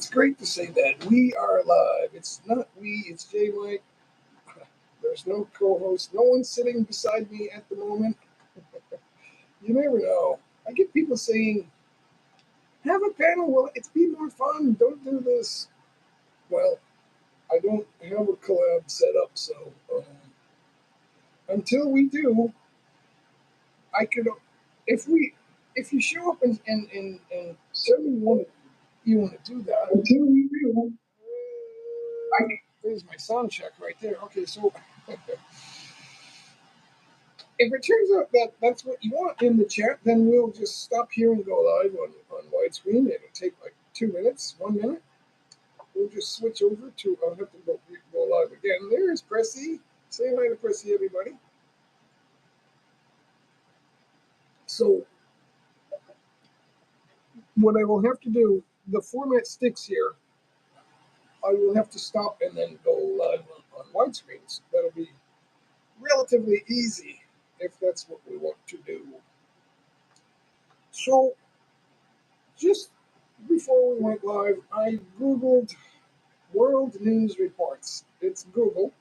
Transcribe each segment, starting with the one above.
it's great to say that we are live. It's not we, it's J Mike. There's no co-host. No one's sitting beside me at the moment. You never know. I get people saying, have a panel. Well, it's be more fun. Don't do this. Well, I don't have a collab set up, so until we do, I could, if you show up and tell me you want to do that. Until we do, there's my sound check right there. Okay, so if it turns out that that's what you want in the chat, then we'll just stop here and go live on widescreen. It'll take like 2 minutes, 1 minute. We'll just switch over to, I'll have to go live again. There's Pressy. Say hi to Pressy, everybody. So what I will have to do, the format sticks here. I will have to stop and then go live on widescreens. That'll be relatively easy if that's what we want to do. So just before we went live, I Googled world news reports. It's Google,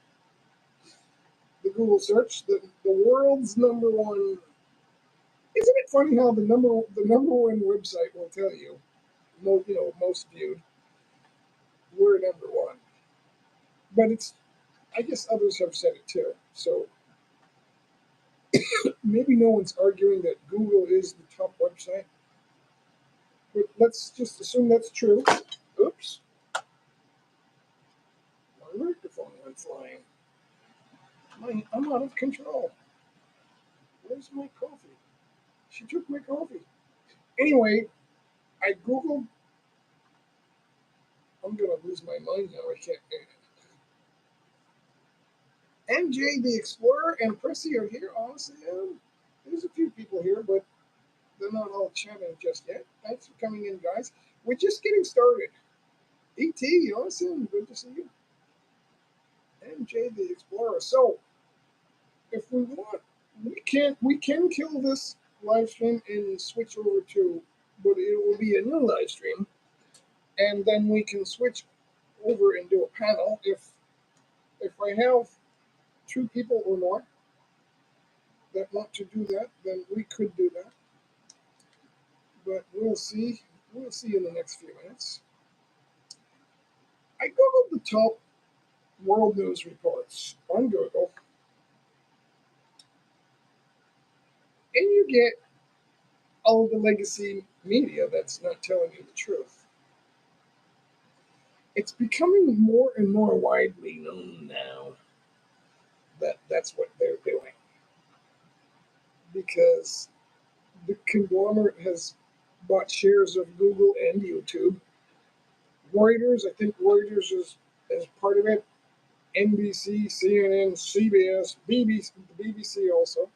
the Google search, the world's number one. Isn't it funny how the number one website will tell you, most viewed, we're number one. But it's, I guess others have said it too. So maybe no one's arguing that Google is the top website. But let's just assume that's true. Oops. My microphone went flying. I'm out of control. Where's my coffee? She took my coffee. Anyway, I Googled. I'm going to lose my mind now. I can't. MJ the Explorer and Pressy are here. Honestly, there's a few people here, but they're not all chatting just yet. Thanks for coming in, guys. We're just getting started. E.T., awesome. Good to see you. MJ the Explorer. So, if we want, we can kill this live stream and switch over to, but it will be a new live stream, and then we can switch over and do a panel. If I have 2 people or more that want to do that, then we could do that. But we'll see. We'll see in the next few minutes. I googled the top world news reports on Google, and you get all the legacy media that's not telling you the truth. It's becoming more and more widely known now that that's what they're doing, because the conglomerate has bought shares of Google and YouTube. Reuters, I think Reuters is part of it. NBC, CNN, CBS, BBC, the BBC also.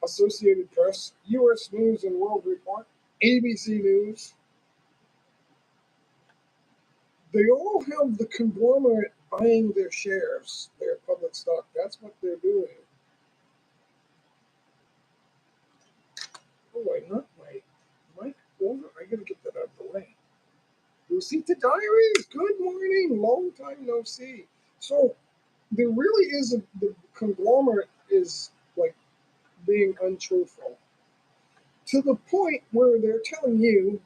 Associated Press, U.S. News and World Report, ABC News. They all have the conglomerate buying their shares, their public stock. That's what they're doing. Oh, I knocked my mic over. I gotta get that out of the way. Lucita Diaries, good morning. Long time no see. So there really is the conglomerate is like being untruthful to the point where they're telling you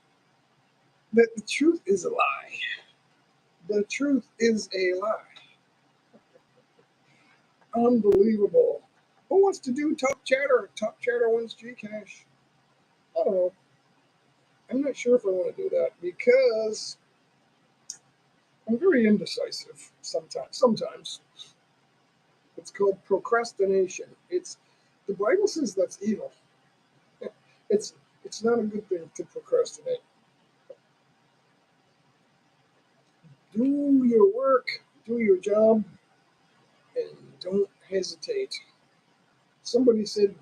that the truth is a lie. The truth is a lie. Unbelievable. Who wants to do Top Chatter? Top Chatter wins Gcash. I don't know. I'm not sure if I want to do that because I'm very indecisive sometimes. It's called procrastination. The Bible says that's evil. It's not a good thing to procrastinate. Do your work, do your job, and don't hesitate. Somebody said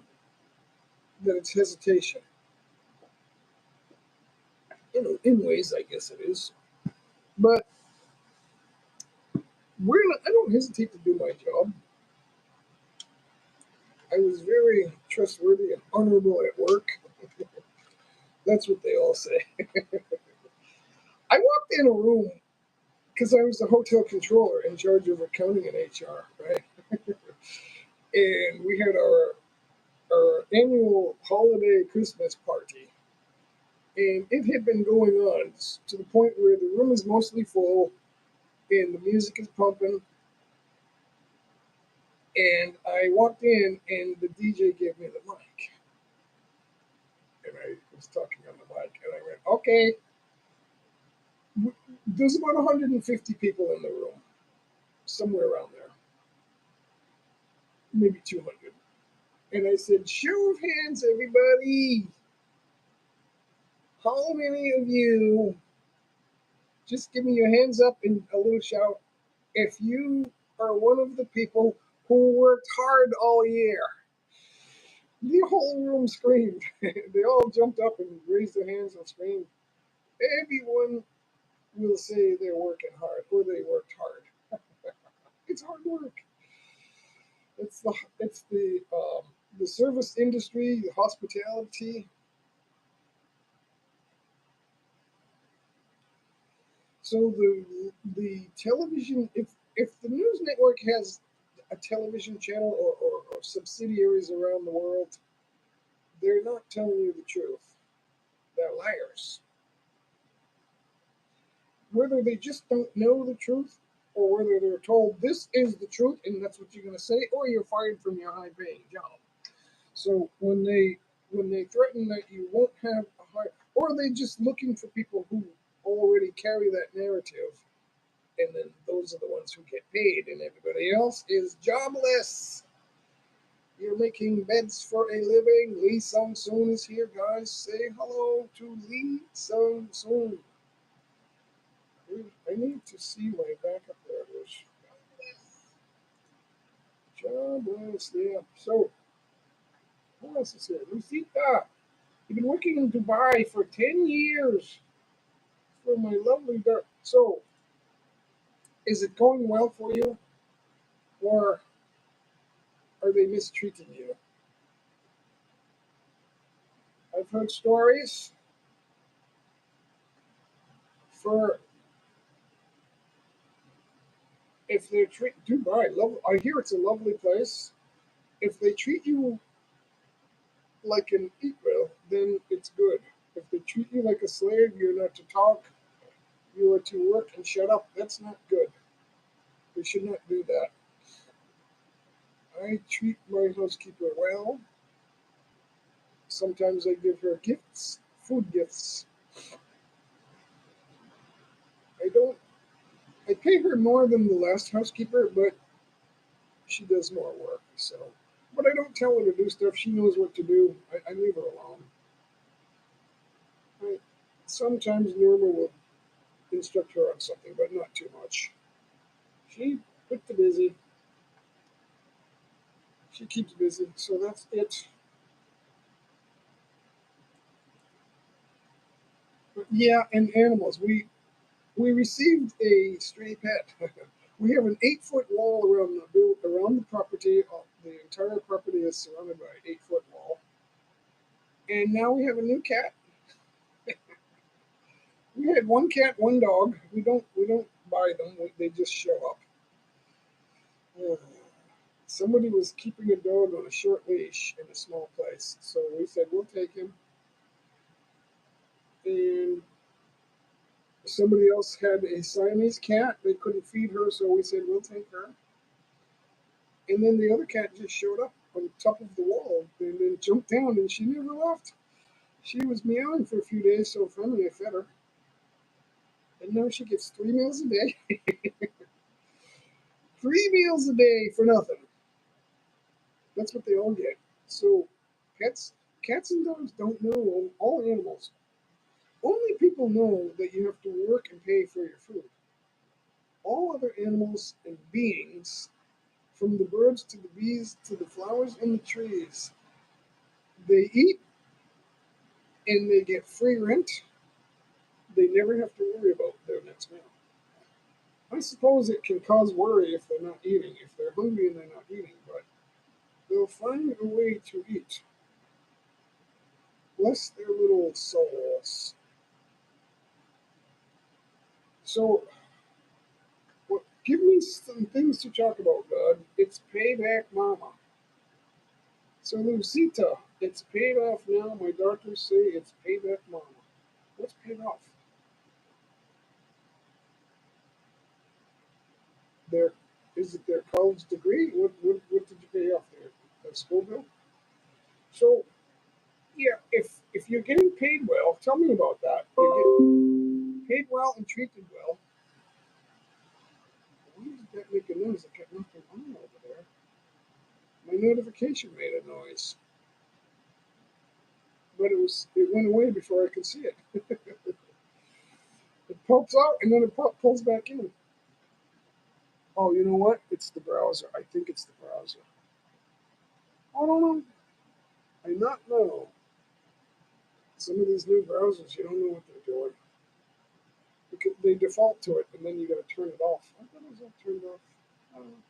that it's hesitation. In ways, I guess it is. But I don't hesitate to do my job. I was very trustworthy and honorable at work. That's what they all say. I walked in a room because I was the hotel controller in charge of accounting and HR, right? And we had our annual holiday Christmas party, and it had been going on to the point where the room is mostly full and the music is pumping. And I walked in, and the DJ gave me the mic, and I was talking on the mic, and I went, "Okay, there's about 150 people in the room, somewhere around there, maybe 200." And I said, "Show of hands, everybody. How many of you, just give me your hands up in a little shout, if you are one of the people who worked hard all year?" The whole room screamed. They all jumped up and raised their hands and screamed. Everyone will say they're working hard or they worked hard. It's hard work. It's the service industry, the hospitality. So the television, if the news network has a television channel or subsidiaries around the world, they're not telling you the truth. They're liars. Whether they just don't know the truth, or whether they're told this is the truth and that's what you're going to say, or you're fired from your high-paying job. So when they threaten that you won't have a high, or they're just looking for people who already carry that narrative, and then those are the ones who get paid, and everybody else is jobless. You're making beds for a living. Lee Sung Soon is here, guys. Say hello to Lee Sung Soon. I need to see my backup there. There's jobless. Yeah. So who else is here? Lucita. You've been working in Dubai for 10 years for my lovely daughter. So is it going well for you, or are they mistreating you? I've heard stories for if they treat Dubai. I hear it's a lovely place. If they treat you like an equal, then it's good. If they treat you like a slave, you're not to talk, you are to work and shut up. That's not good. They should not do that. I treat my housekeeper well. Sometimes I give her gifts, food gifts. I don't. I pay her more than the last housekeeper, but she does more work. So, but I don't tell her to do stuff. She knows what to do. I leave her alone. I, sometimes Norma will instruct her on something, but not too much. She put the busy. She keeps busy, so that's it. But yeah, and animals. We received a stray pet. We have an 8-foot wall around the property. The entire property is surrounded by an 8-foot wall, and now we have a new cat. We had one cat, one dog. We don't buy them. They just show up. Uh, Somebody was keeping a dog on a short leash in a small place, so we said we'll take him. And somebody else had a Siamese cat. They couldn't feed her, so we said we'll take her. And then the other cat just showed up on top of the wall and then jumped down, and she never left. She was meowing for a few days, so finally I fed her. And now she gets 3 meals a day. 3 meals a day for nothing. That's what they all get. So pets, cats and dogs don't know, all animals. Only people know that you have to work and pay for your food. All other animals and beings, from the birds to the bees to the flowers and the trees, they eat and they get free rent. They never have to worry about their next meal. I suppose it can cause worry if they're not eating, if they're hungry and they're not eating, but they'll find a way to eat. Bless their little souls. So, well, give me some things to talk about, God. It's payback, Mama. So, Lucita, it's paid off now. My doctors say it's payback, Mama. What's paid off? Their is it their college degree? What did you pay off there? The school bill? So yeah, if you're getting paid well, tell me about that. You're getting paid well and treated well. Why did that make a noise? I kept nothing on over there. My notification made a noise, but it went away before I could see it. It pops out and then it pulls back in. Oh, you know what? It's the browser. I think it's the browser. I don't know. I not know. Some of these new browsers, you don't know what they're doing. Because they default to it, and then you got to turn it off. I thought it was all turned off. I don't know.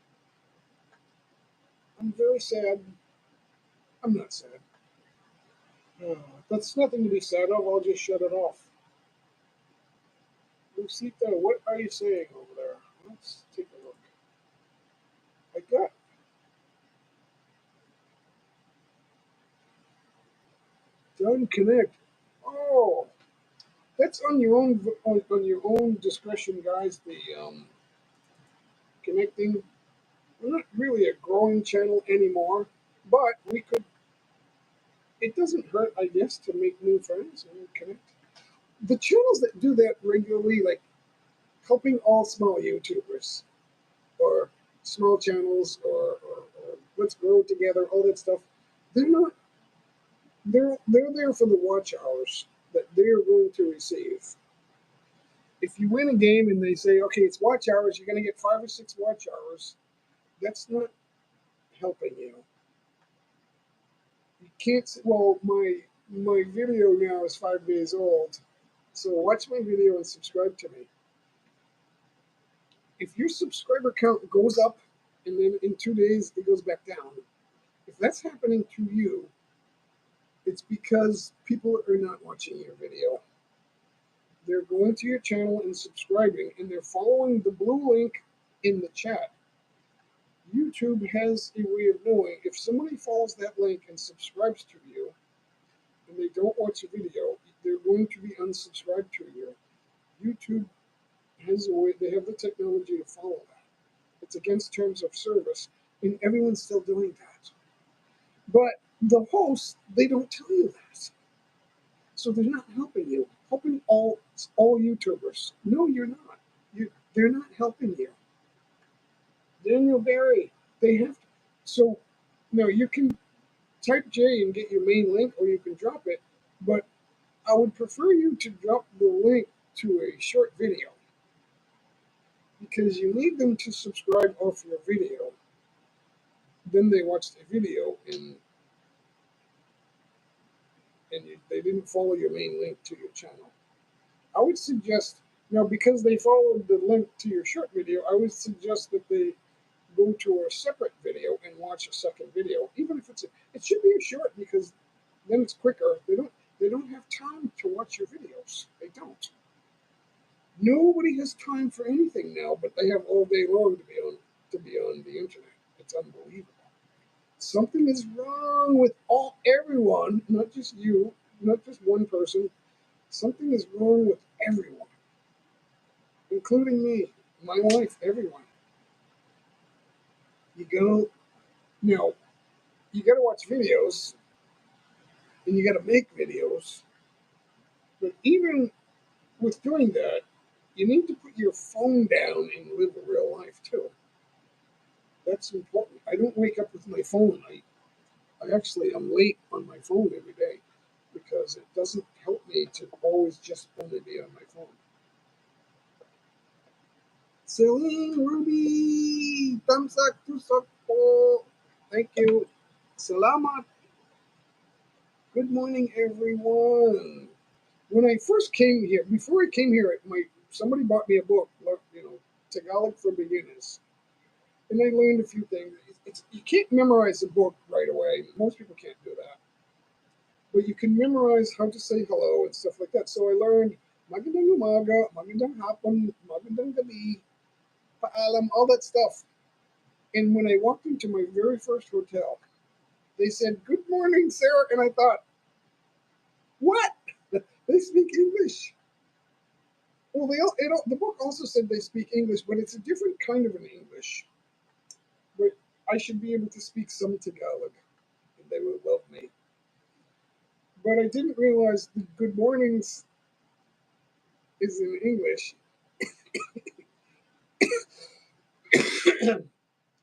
I'm very sad. I'm not sad. That's nothing to be sad of. I'll just shut it off. Lucita, what are you saying over there? Let's take a look. I got done connect. Oh, that's on your own on your own discretion, guys. The connecting. We're not really a growing channel anymore, but we could. It doesn't hurt, I guess, to make new friends and connect. The channels that do that regularly, like helping all small YouTubers or small channels or let's grow together, all that stuff, they're not. They're there for the watch hours that they're going to receive. If you win a game and they say, okay, it's watch hours, you're going to get 5 or 6 watch hours. That's not helping you. You can't say, well, my video now is 5 days old, so watch my video and subscribe to me. If your subscriber count goes up and then in 2 days it goes back down, if that's happening to you, it's because people are not watching your video. They're going to your channel and subscribing, and they're following the blue link in the chat. YouTube has a way of knowing if somebody follows that link and subscribes to you and they don't watch a video, they're going to be unsubscribed to you. YouTube has a way, they have the technology to follow that. It's against terms of service, and everyone's still doing that. But the hosts, they don't tell you that. So they're not helping you. Helping all YouTubers. No, you're not. They're not helping you. Daniel Barry, they have to. So now you can type J and get your main link, or you can drop it. But I would prefer you to drop the link to a short video because you need them to subscribe off your video. Then they watch the video and they didn't follow your main link to your channel. I would suggest, because they followed the link to your short video, I would suggest that they go to a separate video and watch a second video, even if it should be a short because then it's quicker. They don't have time to watch your videos. They don't. Nobody has time for anything now, but they have all day long to be on the internet. It's unbelievable. Something is wrong with everyone, not just you, not just one person. Something is wrong with everyone, including me, my wife, everyone. You go, you got to watch videos and you got to make videos. But even with doing that, you need to put your phone down and live a real life too. That's important. I don't wake up with my phone. I actually am late on my phone every day because it doesn't help me to always just only be on my phone. Celine Ruby, thumbs up to support. Thank you. Salamat. Good morning, everyone. When I first came here, before I came here, somebody bought me a book, Tagalog for Beginners, and I learned a few things. You can't memorize a book right away. Most people can't do that, but you can memorize how to say hello and stuff like that. So I learned magandang umaga, magandang hapon, magandang gabi, paalam, all that stuff. And when I walked into my very first hotel, they said, "Good morning, sir," and I thought, "What? They speak English?" Well, the book also said they speak English, but it's a different kind of an English. But I should be able to speak some Tagalog, and they will love me. But I didn't realize the good mornings is in English.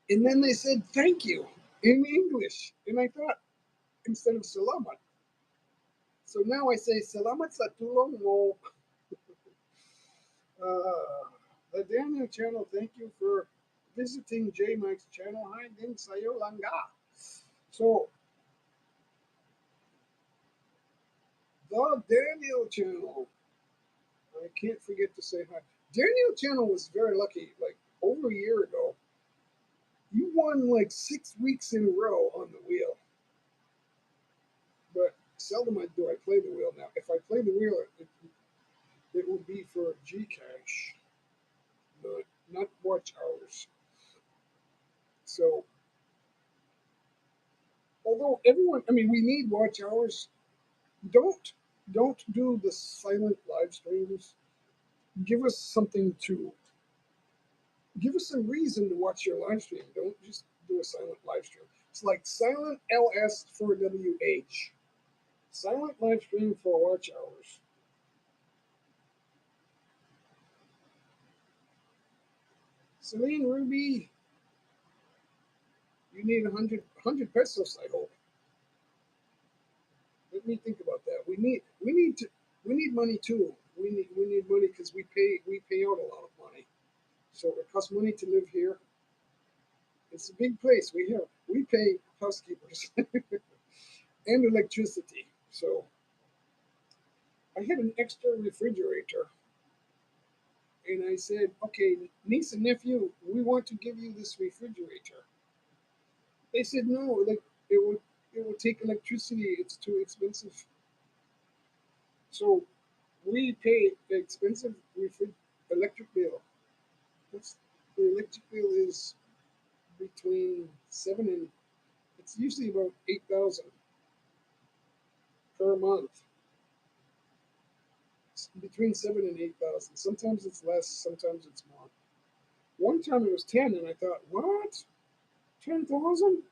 And then they said thank you in English. And I thought, instead of salamat. So now I say salamat sa tulong mo. The Daniel channel, thank you for visiting J Mike's channel. Hi din sayo langga. So the Daniel channel. I can't forget to say hi. Daniel channel was very lucky. Like over a year ago, you won like 6 weeks in a row on the wheel. But seldom do I play the wheel now. If I play the wheel, it will be for Gcash, but not watch hours. So although everyone, I mean, we need watch hours. Don't don't do the silent live streams. Give us something to give us a reason to watch your live stream. Don't just do a silent live stream. It's like silent LS for WH. Silent live stream for watch hours. Celine Ruby, you need 100 pesos, I hope. Let me think about that. We need money too. We need money because we pay out a lot of money. So it costs money to live here. It's a big place. We pay housekeepers and electricity. So I had an extra refrigerator, and I said, "Okay, niece and nephew, we want to give you this refrigerator." They said, "No, like it would take electricity. It's too expensive." So we pay the expensive electric bill. That's, the electric bill is between seven and it's usually about 8,000 per month. It's between 7 and 8,000. Sometimes it's less, sometimes it's more. One time it was 10, and I thought, what? 10,000?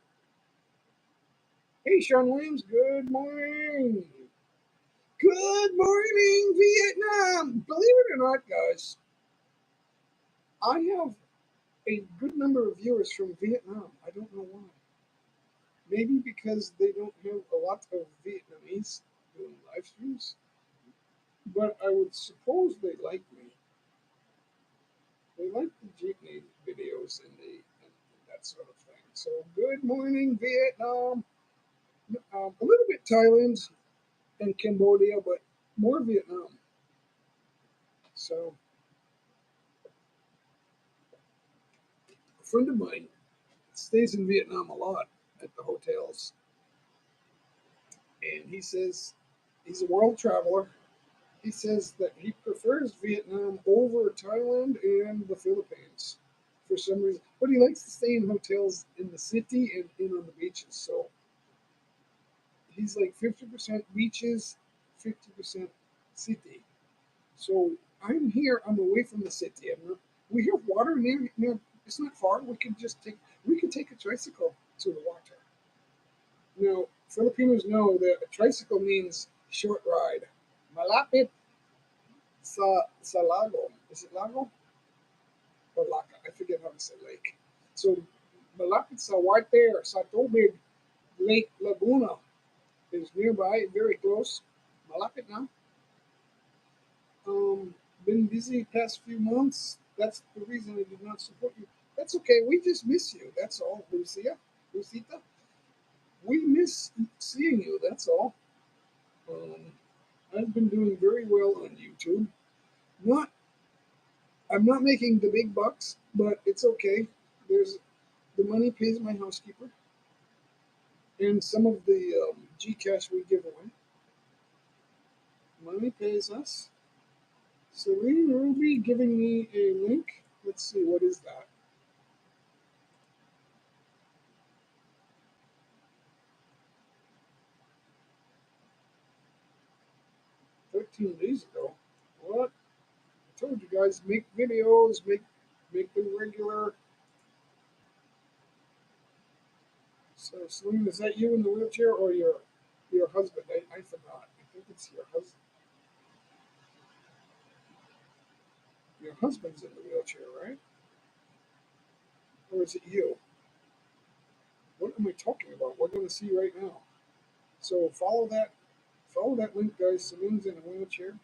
Hey, Sean Williams, good morning. Good morning, Vietnam. Believe it or not, guys, I have a good number of viewers from Vietnam. I don't know why. Maybe because they don't have a lot of Vietnamese doing live streams, but I would suppose they like me. They like the Jeepney videos and that sort of thing. So, good morning, Vietnam. A little bit Thailand and Cambodia, but more Vietnam. So, a friend of mine stays in Vietnam a lot at the hotels, and he says he's a world traveler. He says that he prefers Vietnam over Thailand and the Philippines for some reason. But he likes to stay in hotels in the city and in on the beaches. So he's like 50% beaches, 50% city. So I'm here. I'm away from the city. We have water near. It's not far. We could take a tricycle to the water. Now Filipinos know that a tricycle means short ride. Malapit sa lago. Is it lago or laka? I forget how to say lake. So malapit sa water sa tubig, Lake Laguna is nearby, very close. Malapit na. Been busy past few months. That's the reason I did not support you. That's okay. We just miss you. That's all, Lucia, Lucita. We miss seeing you. That's all. Um, I've been doing very well on YouTube. Not, I'm not making the big bucks, but it's okay. There's the money pays my housekeeper, and some of the Gcash we give away. Money pays us. Celine Ruby giving me a link. Let's see, what is that? 13 days ago. What? I told you guys, make videos, make them regular. So, Celine, is that you in the wheelchair or your husband? I forgot. I think it's your husband. Your husband's in the wheelchair, right? Or is it you? What am I talking about? We're going to see right now. So follow that link, guys. Celine's in a wheelchair.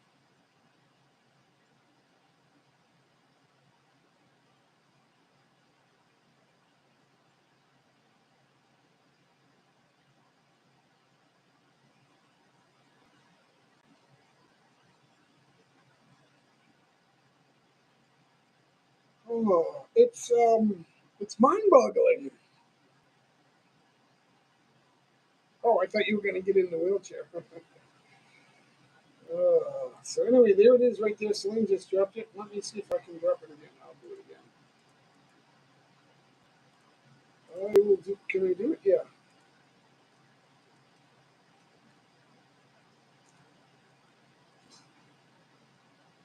Oh, it's mind-boggling. Oh, I thought you were going to get in the wheelchair. So anyway, there it is right there. Celine just dropped it. Let me see if I can drop it again. I'll do it again. I will do. Can I do it? Yeah.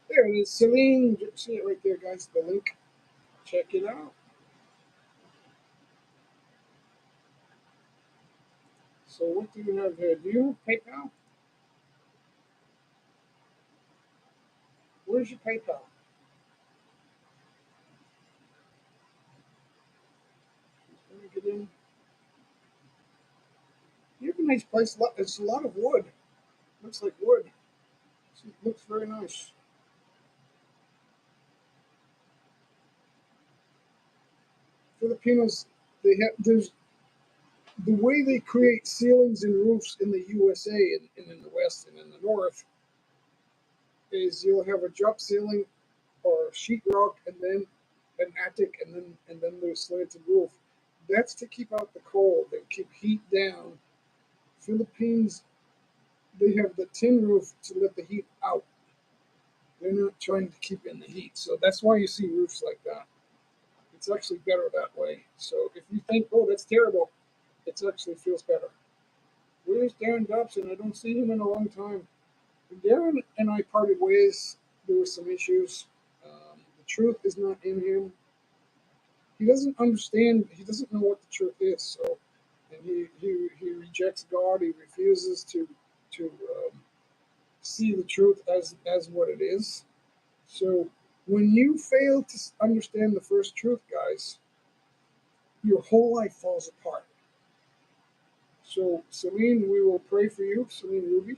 There it is. Celine. See it right there, guys. The link. Check it out. So what do you have here? Do you have PayPal? Where's your PayPal? Let me get in. You have a nice place. It's a lot of wood. Looks like wood. It looks very nice. Filipinos, they have there's the way they create ceilings and roofs in the USA and in the West and in the North is you'll have a drop ceiling or sheetrock and then an attic and then there's slanted roof. That's to keep out the cold and keep heat down. Philippines, they have the tin roof to let the heat out. They're not trying to keep in the heat, so that's why you see roofs like that. It's actually better that way. So if you think, oh, that's terrible, it actually feels better. Where's Darren Dobson? I don't see him in a long time. Darren and I parted ways. There were some issues. The truth is not in him. He doesn't understand. He doesn't know what the truth is. So, and he rejects God. He refuses to see the truth as what it is. So, when you fail to understand the first truth, guys, your whole life falls apart. So, Celine, we will pray for you, Celine Ruby.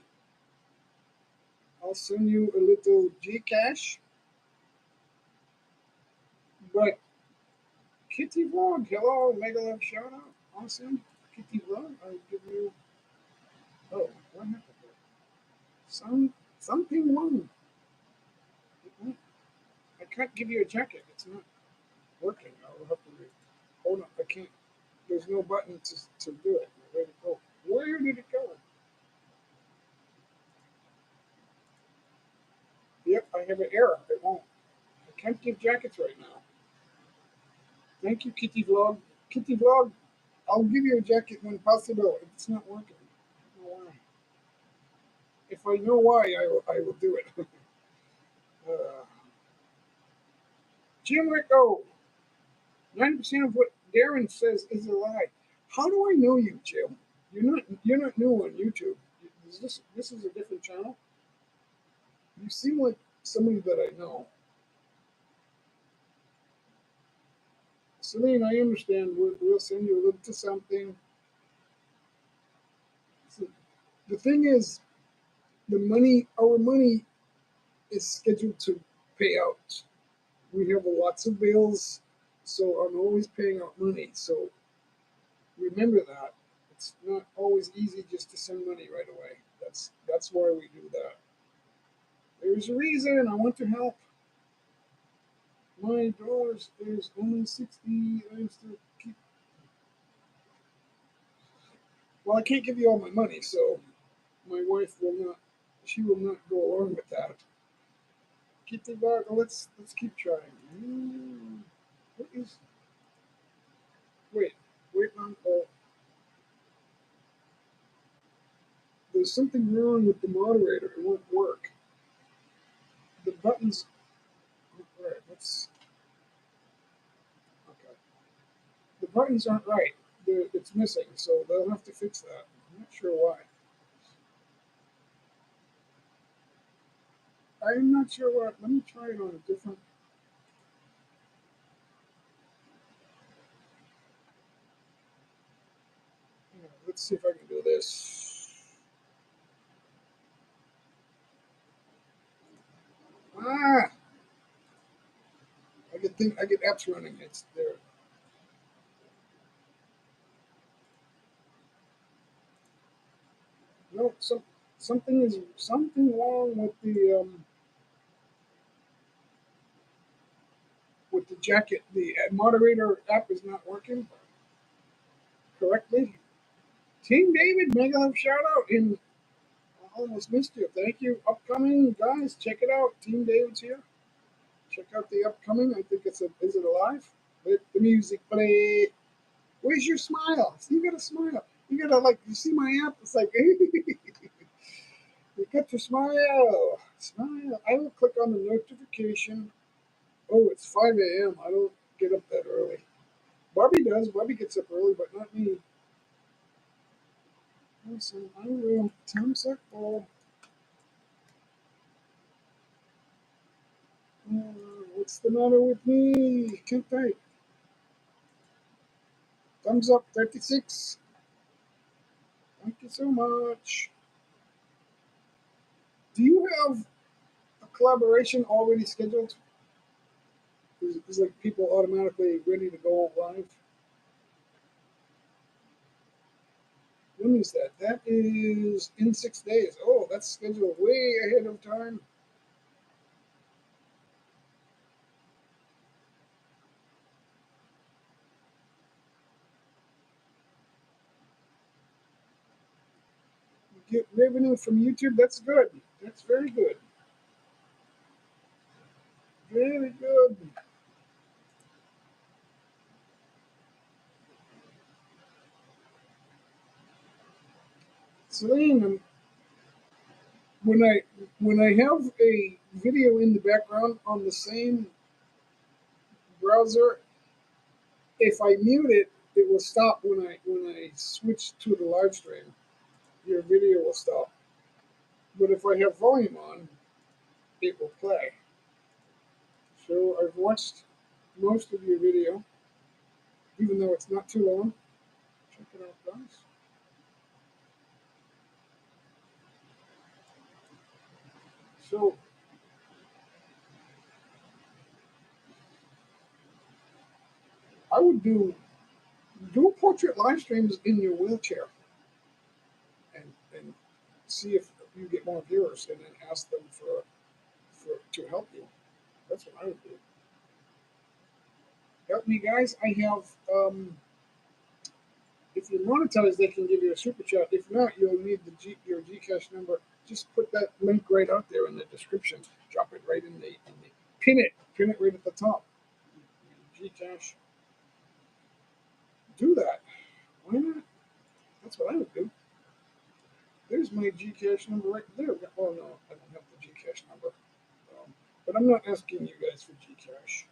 I'll send you a little Gcash. But Kitty Vlog, hello, Mega Love shout out. Awesome. Kitty Vlog, I'll give you. Oh, what happened there? Something wrong. I can't give you a jacket. It's not working. I'll have to hold on. I can't. There's no button to do it. Where did it go? Where did it go? Yep, I have an error. It won't. I can't give jackets right now. Thank you, Kitty Vlog. Kitty Vlog, I'll give you a jacket when possible. It's not working. I don't know why. If I know why, I will do it. uh, Jim Rico, 90% of what Darren says is a lie. How do I know you, Jim? You're not new on YouTube. This is a different channel? You seem like somebody that I know. Celine, I understand. We'll send you a link to something. So the thing is, our money is scheduled to pay out. We have lots of bills, so I'm always paying out money. So remember that. It's not always easy just to send money right away. That's why we do that. There's a reason I want to help. My dollars is only 60. I'm still keep. Well, I can't give you all my money, so my wife will not. She will not go along with that. Kitty bug. Let's keep trying. What is? Wait, wait on. Oh, there's something wrong with the moderator. It won't work. The buttons. All right, let's. Okay. The buttons aren't right. It's missing, so they'll have to fix that. I'm not sure why. I'm not sure what. Let me try it on a different. Let's see if I can do this. Ah, I get apps running. It's there. No, something wrong with the jacket. The moderator app is not working correctly. Team David, mega love shout out. And I almost missed you. Thank you. Upcoming guys, check it out. Team David's here. Check out the upcoming. I think it's a. Is it alive? Let the music play. Where's your smile? See, you gotta smile. You gotta like. You see my app? It's like you got to smile. Smile. I will click on the notification. Oh, it's 5 a.m. I don't get up that early. Barbie does. Barbie gets up early, but not me. Listen, I will. Time set ball. What's the matter with me? Can't type. Thumbs up 36. Thank you so much. Do you have a collaboration already scheduled? Is like people automatically ready to go live? When is that? That is in 6 days. Oh, that's scheduled way ahead of time. Get revenue from YouTube. That's good. That's very good. Very good. Celine, when I when I have a video in the background on the same browser, if I mute it, it will stop when I switch to the live stream. Your video will stop. But if I have volume on, it will play. So I've watched most of your video, even though it's not too long. Check it out, guys. So I would do portrait live streams in your wheelchair and see if you get more viewers, and then ask them for to help you. That's what I would do. Help me, guys. I have. If you monetize, they can give you a super chat. If not, you'll need your Gcash number. Just put that link right out there in the description. Drop it right in the pin it right at the top. Gcash. Do that. Why not? That's what I would do. There's my Gcash number right there. Oh no, I don't have the Gcash number. But I'm not asking you guys for Gcash.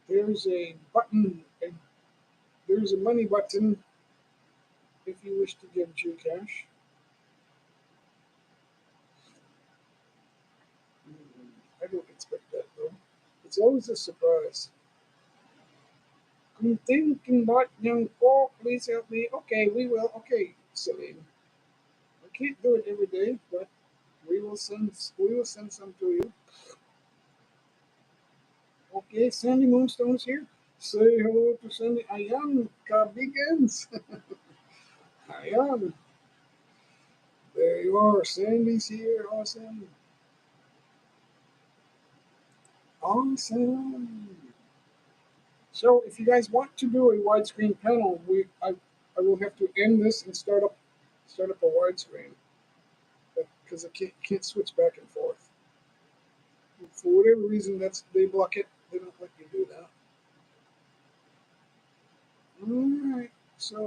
There's a button. There's a money button if you wish to give Gcash. I don't expect that though. It's always a surprise. Kung thinking about young po, please help me. Okay, we will. Okay, Celine. I can't do it every day, but we will send some to you. Okay, Sandy Moonstone's here. Say hello to Sandy. Ayan, kabigans. Ayan. There you are. Sandy's here. Awesome. Awesome. So if you guys want to do a widescreen panel, I will have to end this and start up a widescreen because I can't switch back and forth. For whatever reason, they block it. They don't let you do that. All right. So,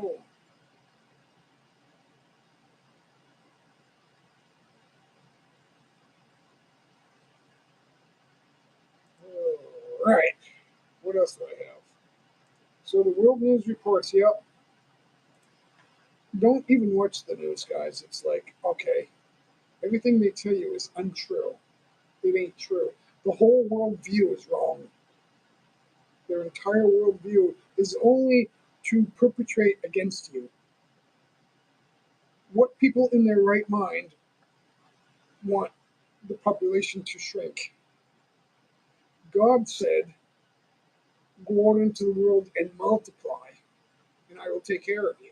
all right. What else do I have? So the world news reports. Yep. Don't even watch the news, guys. It's like, okay, everything they tell you is untrue. It ain't true. The whole world view is wrong. Their entire worldview is only to perpetrate against you. What people in their right mind want the population to shrink? God said, go out into the world and multiply, and I will take care of you.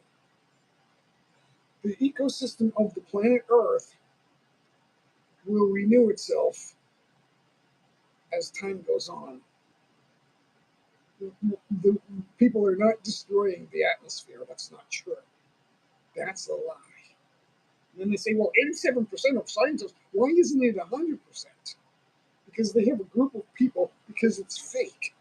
The ecosystem of the planet Earth will renew itself as time goes on. The people are not destroying the atmosphere. That's not true. That's a lie. And then they say, well, 87% of scientists, why isn't it 100%? Because they have a group of people, because it's fake.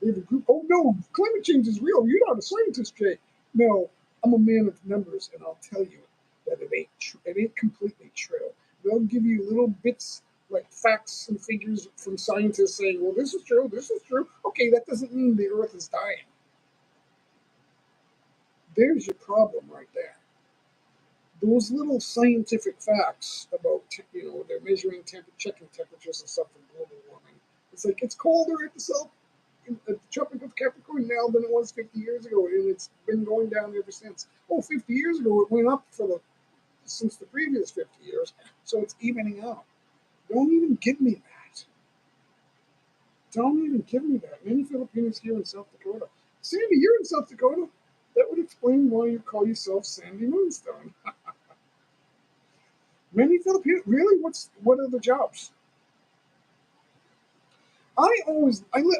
They have a group, oh no, climate change is real. You're not a scientist, Jay. No, I'm a man of numbers, and I'll tell you that it ain't true. It ain't completely true. They'll give you little bits like facts and figures from scientists saying, well, this is true, this is true. Okay, that doesn't mean the earth is dying. There's your problem right there. Those little scientific facts about, they're measuring checking temperatures and stuff for global warming. It's like it's colder at the Tropic of Capricorn now than it was 50 years ago, and it's been going down ever since. Oh, 50 years ago it went up since the previous 50 years, so it's evening out. Don't even give me that. Don't even give me that. Many Filipinos here in South Dakota. Sandy, you're in South Dakota. That would explain why you call yourself Sandy Moonstone. Many Filipinos, really? What are the jobs?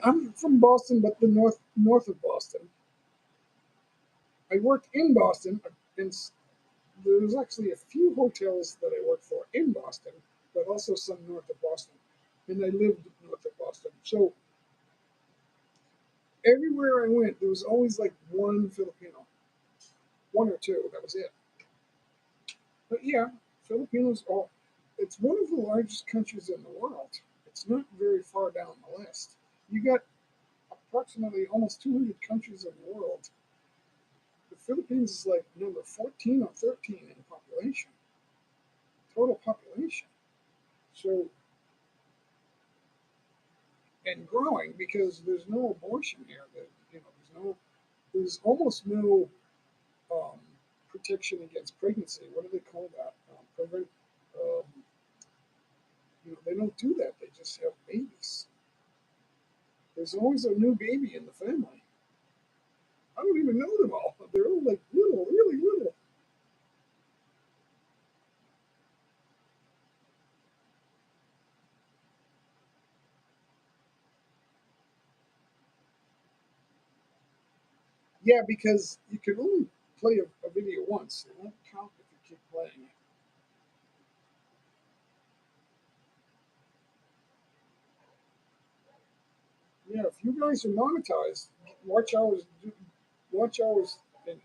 I'm from Boston, but the north of Boston. I worked in Boston, and there's actually a few hotels that I worked for in Boston, but also some north of Boston. And I lived north of Boston. So everywhere I went, there was always like one Filipino, one or two. That was it. But yeah, Filipinos are. It's one of the largest countries in the world. It's not very far down the list. You got approximately almost 200 countries in the world. The Philippines is like number 14 or 13 in population, total population. So, and growing because there's no abortion here. There's almost no um, protection against pregnancy. What do they call that? Prevent. Um, they don't do that. They just have babies. There's always a new baby in the family. I don't even know them all. They're all like little, really little. Yeah, because you can only play a video once. It won't count if you keep playing it. Yeah, if you guys are monetized, watch hours, watch hours and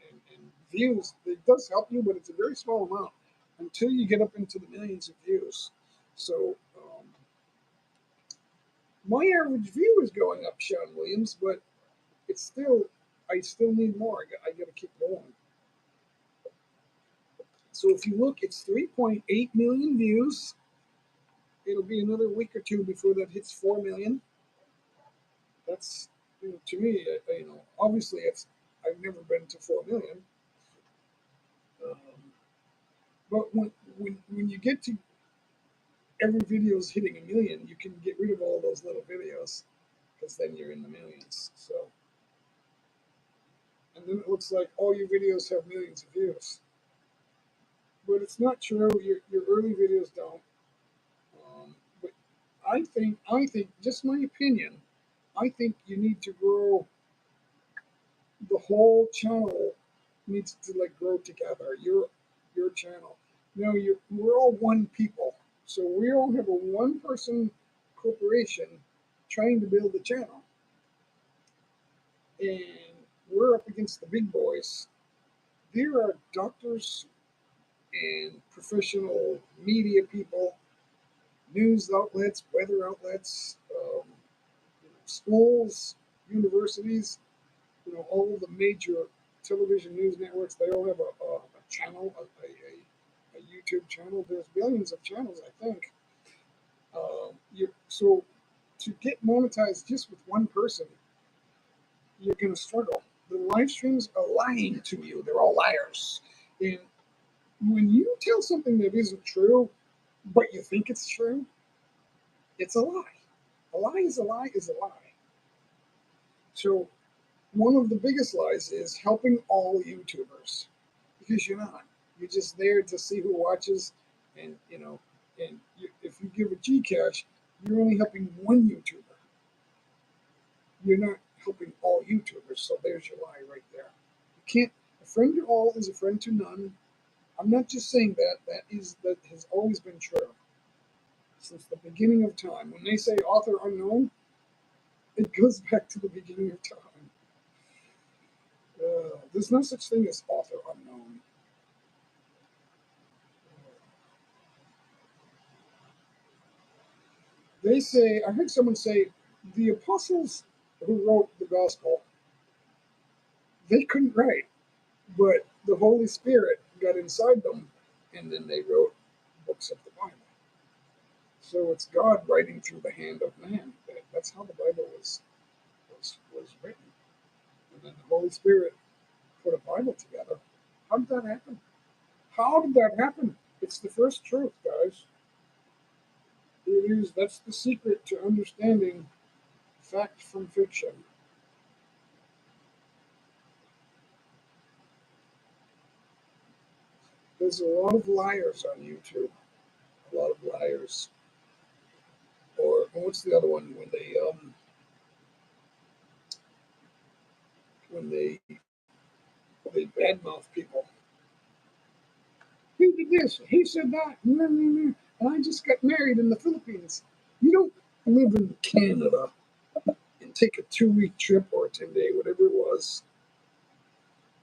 views. It does help you, but it's a very small amount until you get up into the millions of views. So my average view is going up, Sean Williams, but I still need more. I got to keep going. So if you look, it's 3.8 million views. It'll be another week or two before that hits 4 million. That's to me, obviously I've never been to 4 million. Um, but when you get to every video is hitting a million, you can get rid of all those little videos because then you're in the millions. So, and then it looks like all your videos have millions of views, but it's not true. Your early videos don't. But I think, just my opinion, I think you need to grow the whole channel needs to like grow together. Your channel. We're all one people, so we all have a one person corporation trying to build a channel, and we're up against the big boys. There are doctors and professional media people, news outlets, weather outlets, schools, universities, all the major television news networks. They all have a channel, a YouTube channel. There's billions of channels, I think. So to get monetized just with one person, you're going to struggle. The live streams are lying to you. They're all liars. And when you tell something that isn't true, but you think it's true, it's a lie. A lie is a lie is a lie. So one of the biggest lies is helping all YouTubers, because you're not. You're just there to see who watches, and if you give a Gcash, you're only helping one YouTuber. You're not helping all YouTubers. So there's your lie right there. You can't. A friend to all is a friend to none. I'm not just saying that. That has always been true since the beginning of time. When they say author unknown, it goes back to the beginning of time. There's no such thing as author unknown. They say, I heard someone say, the apostles who wrote the gospel, they couldn't write, but the Holy Spirit got inside them, and then they wrote books of the Bible. So it's God writing through the hand of man. That's how the Bible was written. And then the Holy Spirit put a Bible together. How did that happen? How did that happen? It's the first truth, guys. That's the secret to understanding fact from fiction. There's a lot of liars on YouTube. A lot of liars. Or what's the other one when they badmouth people? He did this. He said that. And I just got married in the Philippines. You don't live in Canada and take a 2-week trip or a 10-day, whatever it was,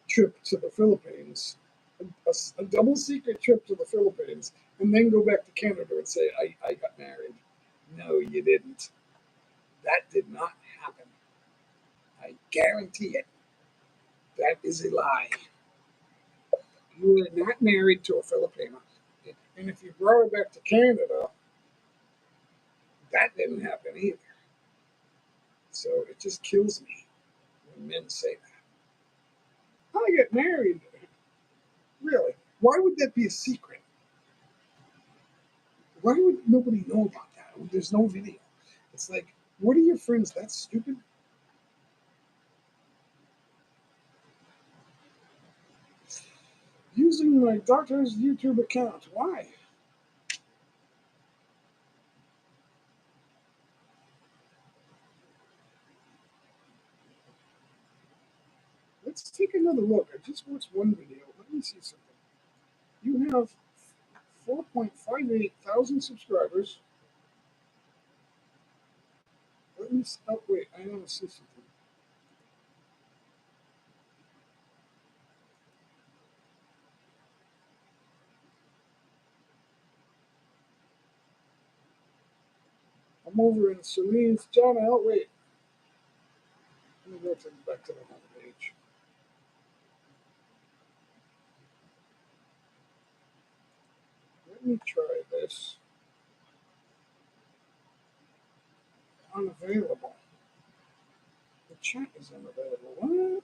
trip to the Philippines, a double secret trip to the Philippines, and then go back to Canada and say, I got married. No, you didn't. That did not happen. I guarantee it. That is a lie. You were not married to a Filipino. And if you brought her back to Canada, that didn't happen either. So it just kills me when men say that. I get married. Really? Why would that be a secret? Why would nobody know about that? There's no video. It's like, what are your friends that stupid? Using my doctor's YouTube account. Why? Let's take another look. I just watched one video. Let me see something. You have 4.58 thousand subscribers. Let me. Oh wait, I want to see something. I'm over in Celine's channel. Wait, let me go back to the home page. Let me try this. Unavailable. The chat is unavailable. What?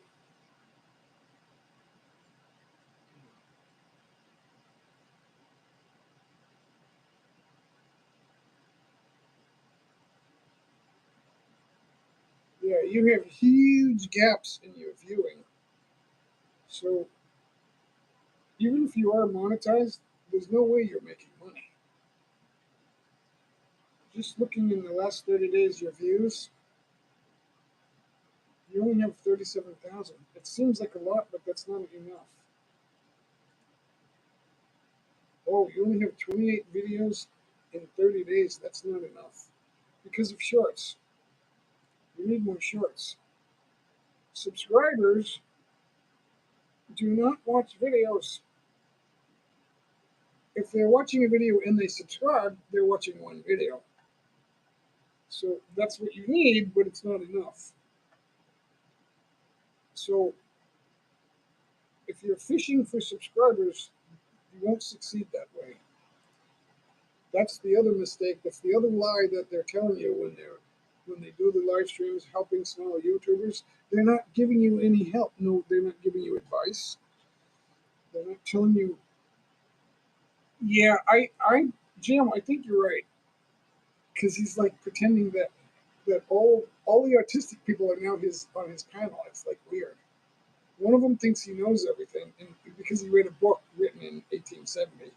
Yeah, you have huge gaps in your viewing. So even if you are monetized, there's no way you're making money. Just looking in the last 30 days, your views, you only have 37,000. It seems like a lot, but that's not enough. Oh, you only have 28 videos in 30 days. That's not enough. because of shorts. We need more shorts. Subscribers do not watch videos. If they're watching a video and they subscribe, they're watching one video. So that's what you need, but it's not enough. So if you're fishing for subscribers, you won't succeed that way. That's the other mistake. That's the other lie that they're telling you when they do the live streams helping small YouTubers. They're not giving you any help. No, they're not giving you advice. They're not telling you. Yeah, Jim, I think you're right because he's like pretending that all the autistic people are now on his panel. It's like weird. One of them thinks he knows everything, and because he read a book written in 1870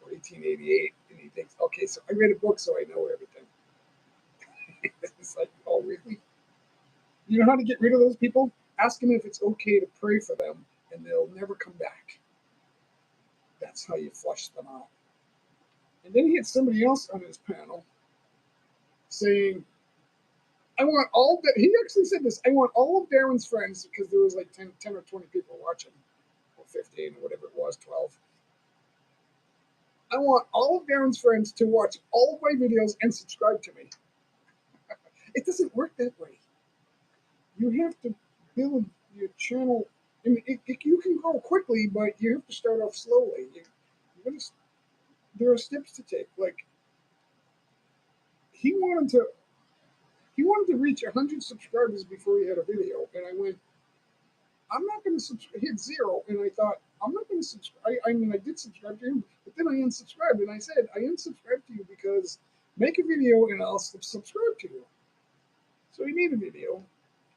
or 1888, and he thinks, okay, so I read a book, so I know everything. It's like, oh, really? You know how to get rid of those people? Ask them if it's okay to pray for them, and they'll never come back. That's how you flush them out. And then he had somebody else on his panel saying, I want all that. He actually said this. I want all of Darren's friends, because there was like 10 or 20 people watching, or 15 or whatever it was, 12. I want all of Darren's friends to watch all of my videos and subscribe to me. It doesn't work that way. You have to build your channel. I mean, you can grow quickly, but you have to start off slowly. There are steps to take. Like he wanted to, he wanted to reach 100 subscribers before he had a video, and I went, I'm not going to subscribe. Hit 0, and I thought I'm not going to subscribe. I mean, I did subscribe to him, but then I unsubscribed, and I said I unsubscribed to you because make a video and I'll subscribe to you. So he made a video,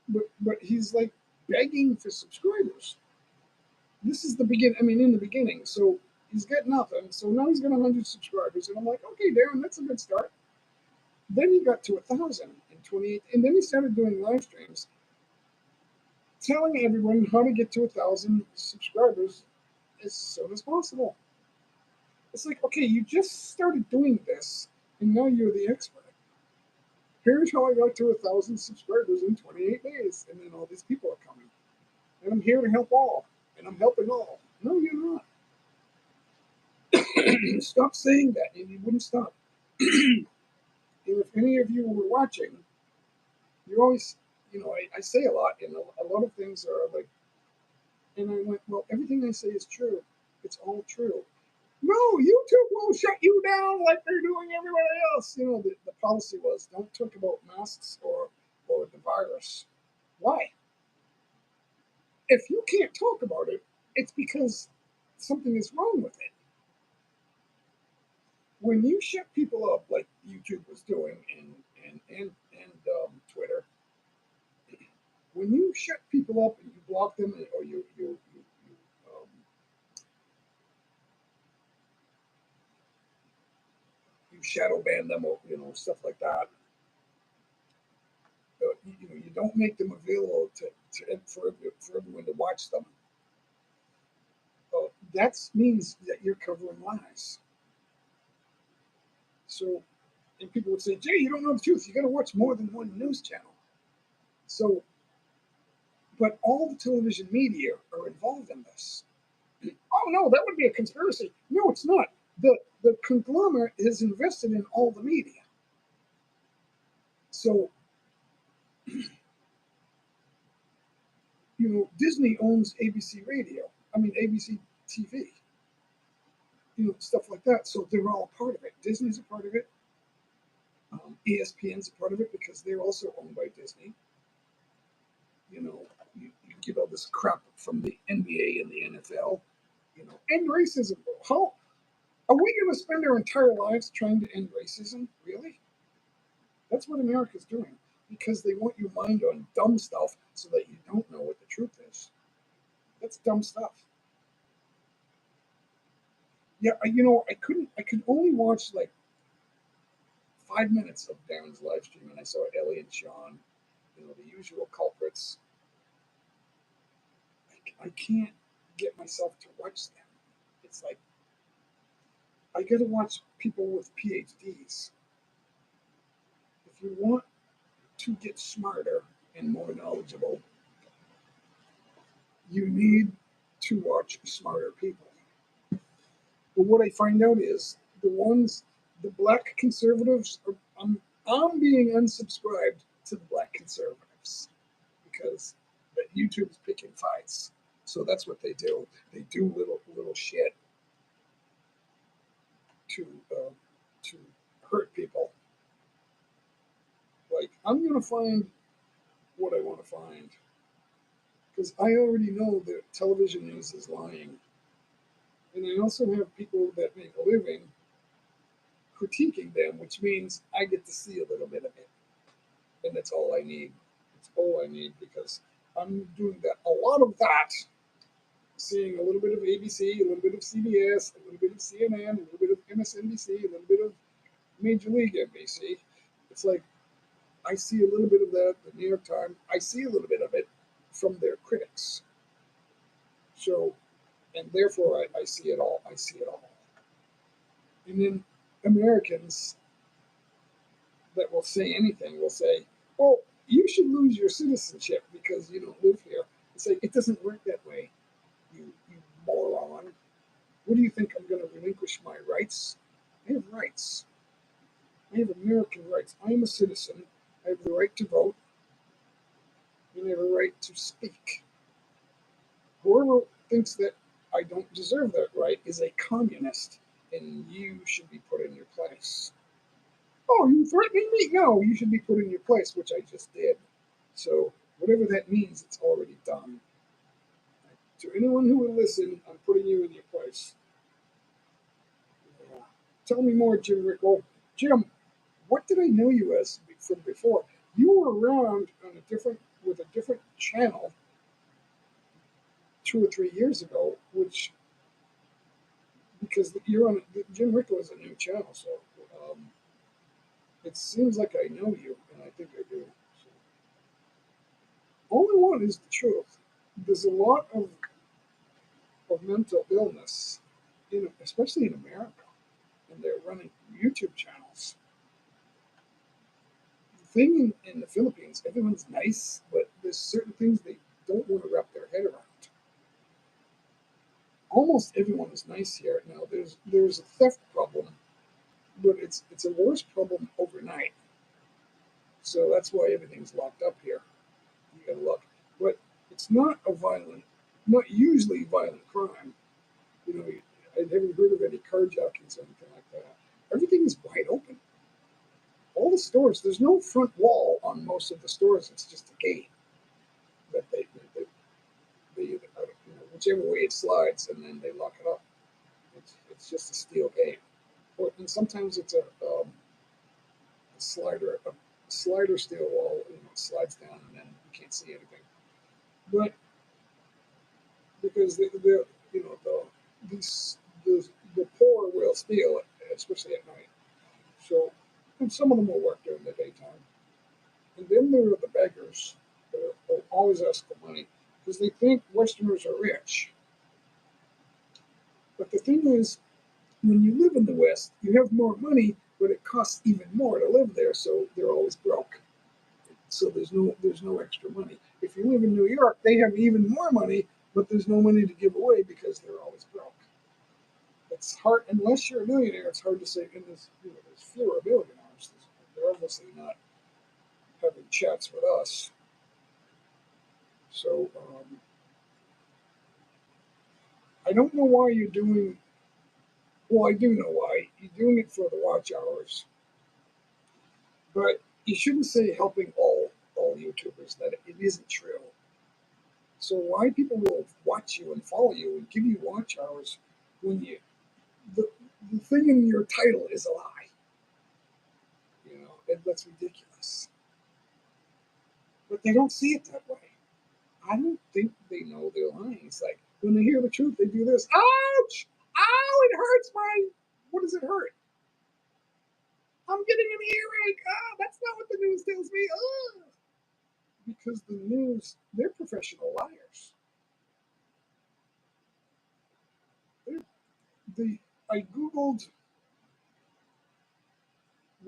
but he's like begging for subscribers. This is the begin. I mean, in the beginning, so he's got nothing. So now he's got 100 subscribers, and I'm like, okay, Darren, that's a good start. Then he got to 1,000 in 28, and then he started doing live streams, telling everyone how to get to 1,000 subscribers as soon as possible. It's like, okay, you just started doing this, and now you're the expert. Here's how I got to 1,000 subscribers in 28 days, and then all these people are coming, and I'm here to help all, and I'm helping all. No, you're not. Stop saying that, and you wouldn't stop. And if any of you were watching, you always, I say a lot, and a lot of things are like, and I went, well, everything I say is true. It's all true. No, YouTube will shut you down like they're doing everybody else. The policy was don't talk about masks or the virus. Why? If you can't talk about it, it's because something is wrong with it. When you shut people up like YouTube was doing and Twitter, when you shut people up and you block them or you shadow ban them or stuff like that, you don't make them available for everyone to watch them. That means that you're covering lies. So, and people would say, Jay, you don't know the truth. You got to watch more than one news channel. So, but all the television media are involved in this. Oh no, that would be a conspiracy. No, it's not. The conglomerate is invested in all the media. So, Disney owns ABC Radio. I mean ABC TV. Stuff like that. So they're all a part of it. Disney's a part of it. ESPN's a part of it because they're also owned by Disney. You get all this crap from the NBA and the NFL. End racism. How are we going to spend our entire lives trying to end racism? Really? That's what America's doing because they want your mind on dumb stuff so that you don't know what the truth is. That's dumb stuff. Yeah, I could only watch like 5 minutes of Darren's live stream, and I saw Ellie and Sean, the usual culprits. I can't get myself to watch them. It's like I got to watch people with PhDs. you want to get smarter and more knowledgeable, you need to watch smarter people. But what I find out is the black conservatives, I'm being unsubscribed to the black conservatives because YouTube's picking fights. So that's what they do. They do little shit to to hurt people. Like, I'm gonna find what I want to find because I already know that television news is lying, and I also have people that make a living critiquing them, which means I get to see a little bit of it, and that's all I need. It's all I need because I'm doing that a lot of that, seeing a little bit of ABC, a little bit of CBS, a little bit of CNN, a little bit of MSNBC, a little bit of Major League NBC. It's like I see a little bit of that, the New York Times. I see a little bit of it from their critics. So, and therefore I see it all. I see it all. And then Americans that will say anything will say, well, you should lose your citizenship because you don't live here. It's like, it doesn't work that way, you moron. What do you think? I'm going to relinquish my rights? I have rights. I have American rights. I am a citizen. I have the right to vote, and I have a right to speak. Whoever thinks that I don't deserve that right is a communist, and you should be put in your place. Oh, you threatening me? No, you should be put in your place, which I just did. So, whatever that means, it's already done. To anyone who will listen, I'm putting you in your place. Tell me more, Jim Rickle. Jim, what did I know you as from before? You were around on with a different channel 2 or 3 years ago, which because you're on Jim Rickle is a new channel, so it seems like I know you, and I think I do. So, all I want is the truth. There's a lot of mental illness, especially in America, and they're running YouTube channels. The thing in the Philippines, everyone's nice, but there's certain things they don't want to wrap their head around. Almost everyone is nice here. Now there's a theft problem, but it's a worse problem overnight. So that's why everything's locked up here. You gotta look. But it's not usually violent crime. I haven't heard of any carjackings or anything like that. Everything is wide open. All the stores, there's no front wall on most of the stores. It's just a gate that they whichever way it slides, and then they lock it up. It's just a steel gate. And sometimes it's a slider steel wall. It slides down, and then you can't see anything. But because the poor will steal it, especially at night. So, and some of them will work during the daytime. And then there are the beggars that will always ask for money because they think Westerners are rich. But the thing is, when you live in the West, you have more money, but it costs even more to live there, so they're always broke. So there's no extra money. If you live in New York, they have even more money, but there's no money to give away because they're always broke. It's hard unless you're a millionaire. It's hard to say. And there's fewer billionaires. They're obviously not having chats with us. So I don't know why you're doing. Well, I do know why. You're doing it for the watch hours, but you shouldn't say helping all YouTubers. That it isn't true. So why people will watch you and follow you and give you watch hours when the the thing in your title is a lie? That's ridiculous. But they don't see it that way. I don't think they know they're lying. It's like when they hear the truth, they do this. Ouch! Ow! It hurts my. What does it hurt? I'm getting an earache. Ah, that's not what the news tells me. Ah. Because the news, they're professional liars. I googled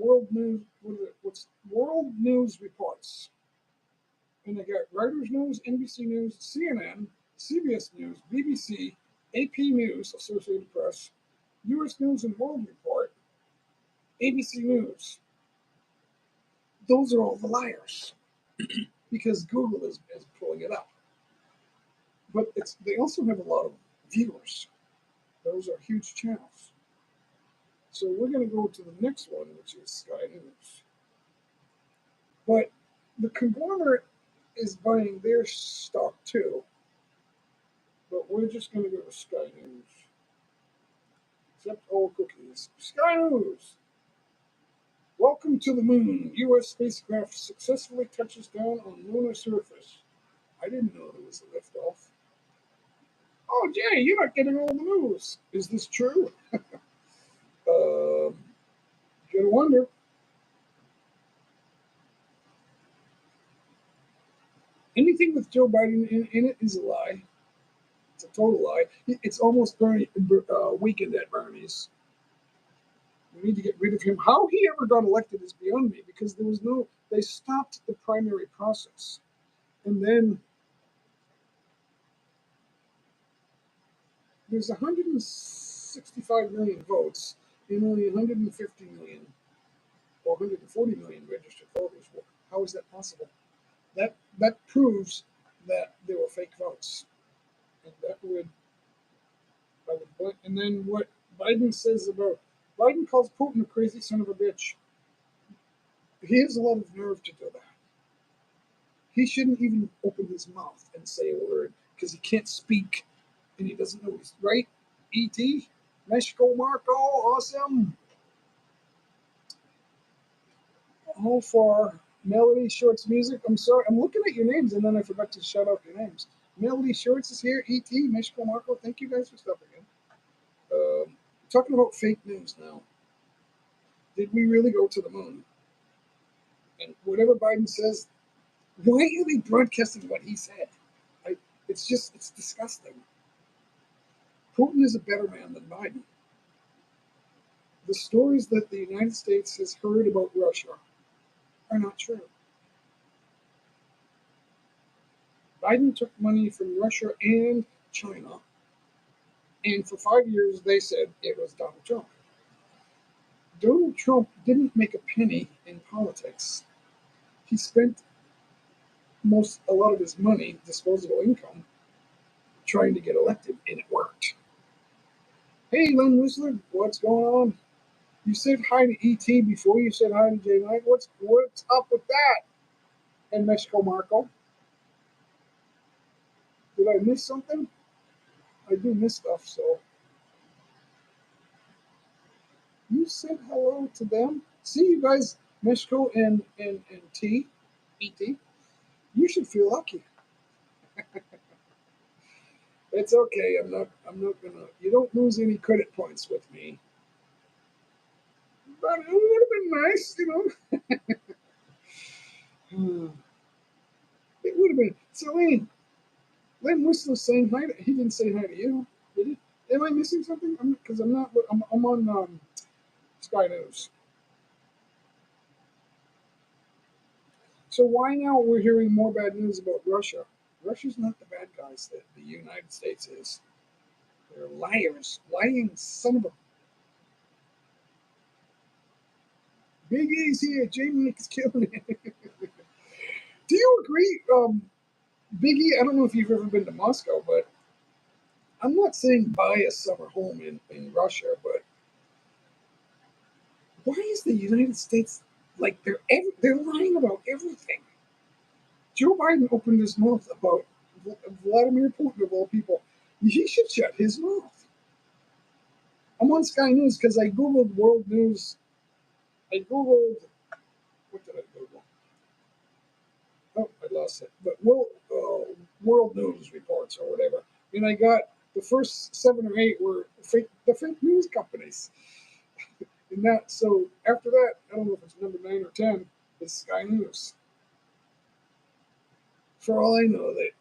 World News. What is it? What's World News reports? And they got Reuters News, NBC News, CNN, CBS News, BBC, AP News, Associated Press, U.S. News and World Report, ABC News. Those are all the liars because Google is pulling it up. But they also have a lot of viewers. Those are huge channels. So we're going to go to the next one, which is Sky News. But the conglomerate is buying their stock too. But we're just going to go to Sky News. Accept all cookies. Sky News. Welcome to the moon. U.S. spacecraft successfully touches down on lunar surface. I didn't know there was a liftoff. Oh, Jay, you're not getting all the news. Is this true? Gotta wonder. Anything with Joe Biden in it is a lie. It's a total lie. It's almost weakened at Bernie's. We need to get rid of him. How he ever got elected is beyond me because they stopped the primary process. And then there's 165 million votes and only 150 million or 140 million registered voters. How is that possible? That proves that there were fake votes. And and then what Biden says about Biden calls Putin a crazy son of a bitch. He has a lot of nerve to do that. He shouldn't even open his mouth and say a word because he can't speak and he doesn't know he's right. E.T. Mexico Marco, awesome. All for Melody Shorts Music. I'm sorry, I'm looking at your names and then I forgot to shout out your names. Melody Shorts is here. E.T. Mexico Marco. Thank you guys for stopping in. Talking about fake news now. Did we really go to the moon? And whatever Biden says, why are they broadcasting what he said? It's disgusting. Putin is a better man than Biden. The stories that the United States has heard about Russia are not true. Biden took money from Russia and China, and for 5 years they said it was Donald Trump. Donald Trump didn't make a penny in politics. He spent a lot of his money, disposable income, trying to get elected, and it worked. Hey, Len Whistler, what's going on? You said hi to E.T. before you said hi to J. Mike. What's up with that? And Mexico Marco. Did I miss something? I do miss stuff, so. You said hello to them. See you guys, Mexico and T, E.T. You should feel lucky. It's okay. I'm not gonna. You don't lose any credit points with me. But it would have been nice, It would have been. So, Len Whistler saying hi. He didn't say hi to you, did he? Am I missing something? Because I'm not. I'm on Sky News. So why now we're hearing more bad news about Russia? Russia's not the bad guys that the United States is. They're liars, lying son of a. Big E's here. Jamie is killing it. Do you agree, Biggie? I don't know if you've ever been to Moscow, but I'm not saying buy a summer home in Russia, but why is the United States like they're lying about everything? Joe Biden opened his mouth about Vladimir Putin of all people. He should shut his mouth. I'm on Sky News because I googled world news. I googled what did I Google? Oh, I lost it. But world news reports or whatever, and I got the first 7 or 8 were the fake news companies. And that, so after that, I don't know if it's number 9 or 10, it's Sky News. For all I know, that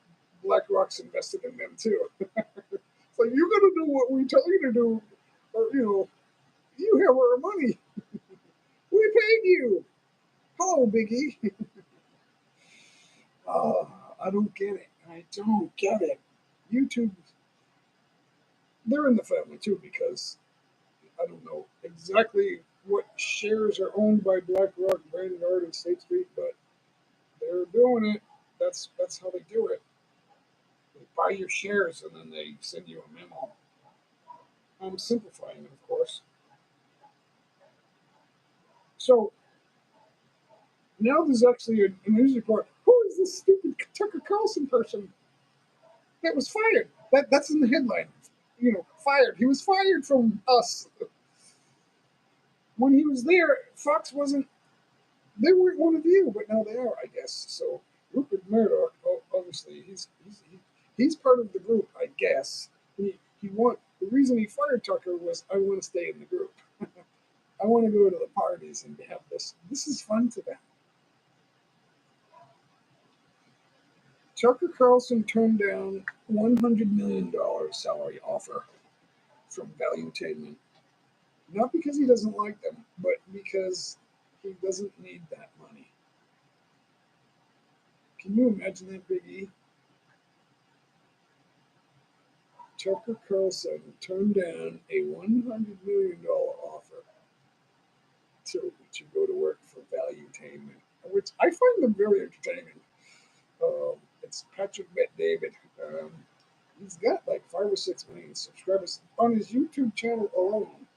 BlackRock's invested in them too. It's like, you're going to do what we tell you to do, or, you have our money. We paid you? Hello, Biggie. I don't get it. I don't get it. YouTube, they're in the family too because I don't know exactly what shares are owned by BlackRock, Brandon Art, and State Street, but they're doing it. That's how they do it. They buy your shares and then they send you a memo. I'm simplifying it, of course. So now there's actually a news report. Who is this stupid Tucker Carlson person that was fired? That's in the headline. Fired. He was fired from us. When he was there, Fox wasn't. They weren't one of you, but now they are, I guess. So Rupert Murdoch, obviously, he's part of the group, I guess. The reason he fired Tucker was I want to stay in the group. I want to go to the parties and have this. This is fun to them. Tucker Carlson turned down $100 million salary offer from Valuetainment. Not because he doesn't like them, but because he doesn't need that money. Can you imagine that, Big E? Tucker Carlson turned down a $100 million offer to go to work for Valuetainment, which I find them very entertaining. It's Patrick Bet David. He's got like 5 or 6 million subscribers on his YouTube channel alone.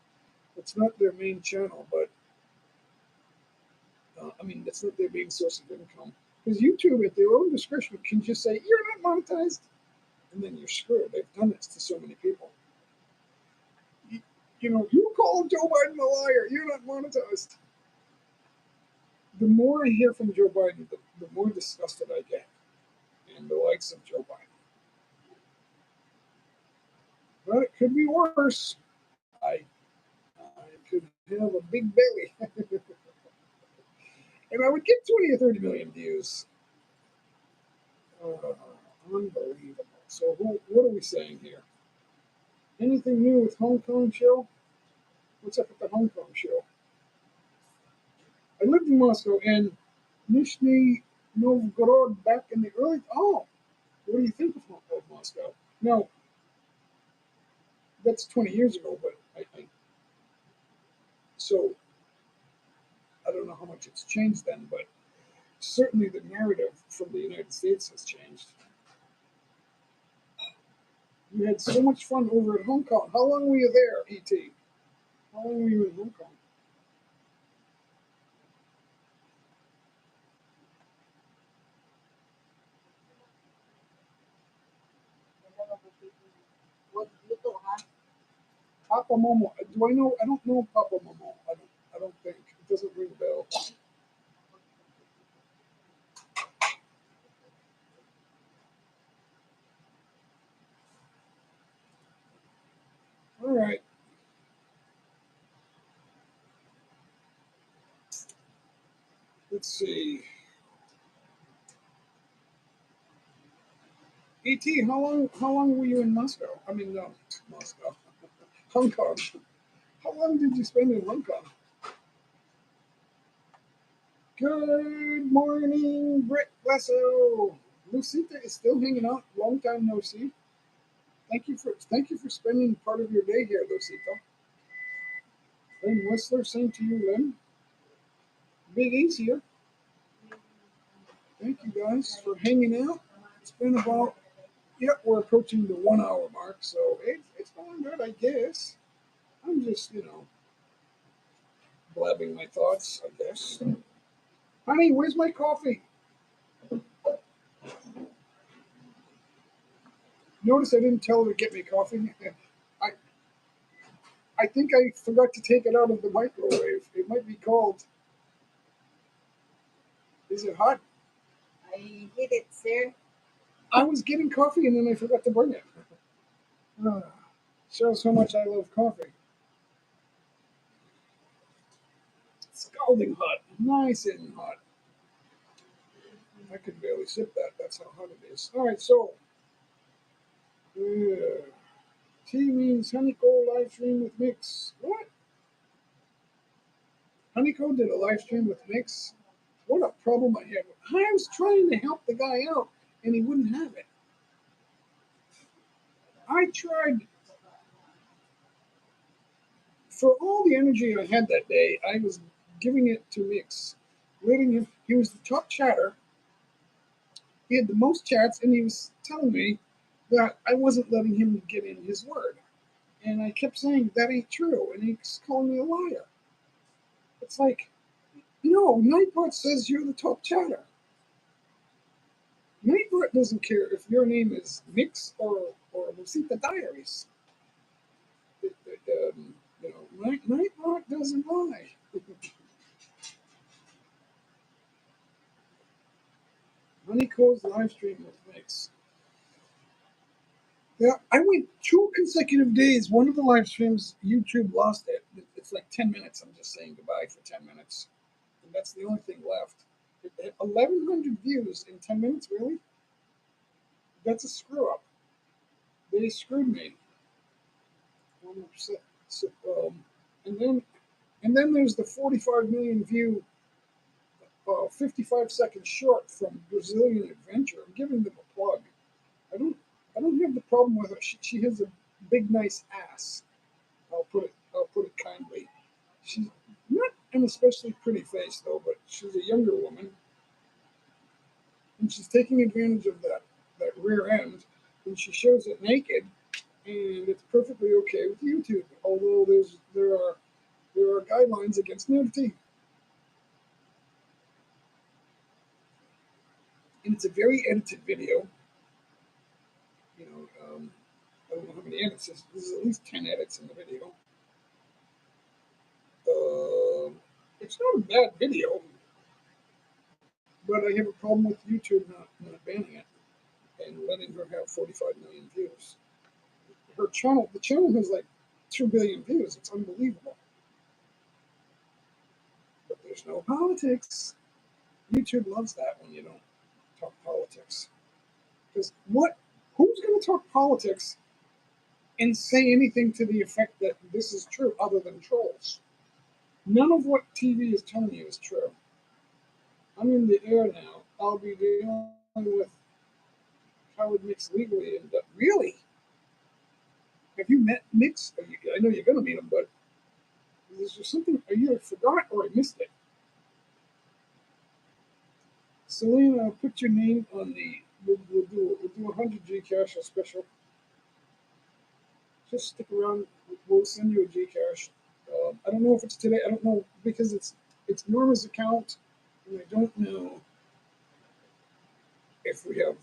It's not their main channel, but that's not their main source of income. Because YouTube, at their own discretion, can just say, you're not monetized, and then you're screwed. They've done this to so many people. You call Joe Biden a liar, you're not monetized. The more I hear from Joe Biden, the more disgusted I get. And the likes of Joe Biden. But it could be worse. I could have a big belly. And I would get 20 or 30 million views. Unbelievable. So what are we saying here? Anything new with Hong Kong show? What's up with the Hong Kong show? I lived in Moscow and Nizhny Novgorod back in the early. Oh, what do you think of Moscow? Now, that's 20 years ago, but so I don't know how much it's changed then, but certainly the narrative from the United States has changed. You had so much fun over at Hong Kong. How long were you there, E.T.? How long were you in Hong Kong? Papa Momo. Do I know? I don't know Papa Momo. I don't think. It doesn't ring a bell. All right. Let's see. E.T., how long were you in Moscow? I mean, no, Moscow. Hong Kong. How long did you spend in Hong Kong? Good morning, Britt Lasso. Lucita is still hanging out. Long time no see. Thank you for spending part of your day here, Lucita. Lynn Whistler, same to you, Lynn. Big E's here. Thank you guys for hanging out. It's been about, we're approaching the 1 hour mark, so it's going good, I guess. I'm just, blabbing my thoughts, I guess. Honey, where's my coffee? Notice I didn't tell her to get me coffee. I I think I forgot to take it out of the microwave. It might be cold. Is it hot? I hit it, sir. I was getting coffee and then I forgot to bring it. Shows how much I love coffee. Scalding hot. Nice and hot. I could barely sip that. That's how hot it is. All right, so T means honeycomb live stream with mix. What? Honeycomb did a live stream with Mix. What a problem I had. I was trying to help the guy out, and he wouldn't have it. I tried for all the energy I had that day. I was giving it to Mix, letting him. He was the top chatter. He had the most chats, and he was telling me that I wasn't letting him get in his word. And I kept saying that ain't true, and he's calling me a liar. It's like, no, Nightbot says you're the top chatter. Nightbot doesn't care if your name is Mix or Lucita Diaries. You know, Nightbot doesn't lie. Honeycomb's live stream with Mix. Yeah, I went 2 consecutive days. One of the live streams, YouTube lost it. It's like 10 minutes. I'm just saying goodbye for 10 minutes. And that's the only thing left. 1,100 views in 10 minutes, really? That's a screw up. They screwed me. I'm upset. So, and then and then there's the 45 million view, 55-second short from Brazilian Adventure. I'm giving them a plug. I don't I don't have the problem with her. She has a big nice ass. I'll put it kindly. She's not an especially pretty face though, but she's a younger woman, and she's taking advantage of that rear end, and she shows it naked, and it's perfectly okay with YouTube. Although there are guidelines against nudity, and it's a very edited video. You know, I don't know how many edits. There's at least 10 edits in the video. It's not a bad video, but I have a problem with YouTube not banning it and letting her have 45 million views. The channel has like 2 billion views. It's unbelievable. But there's no politics. YouTube loves that when you don't talk politics. Because who's going to talk politics and say anything to the effect that this is true other than trolls? None of what TV is telling you is true. I'm in the air now. I'll be dealing with how it mix legally. And really, have you met Mix? I know you're going to meet him, but is there something I either forgot or I missed it? Selena, put your name on the. We'll do 100 Gcash a special. Just stick around. We'll send you a Gcash. I don't know if it's today. I don't know because it's Norma's account, and I don't know if we have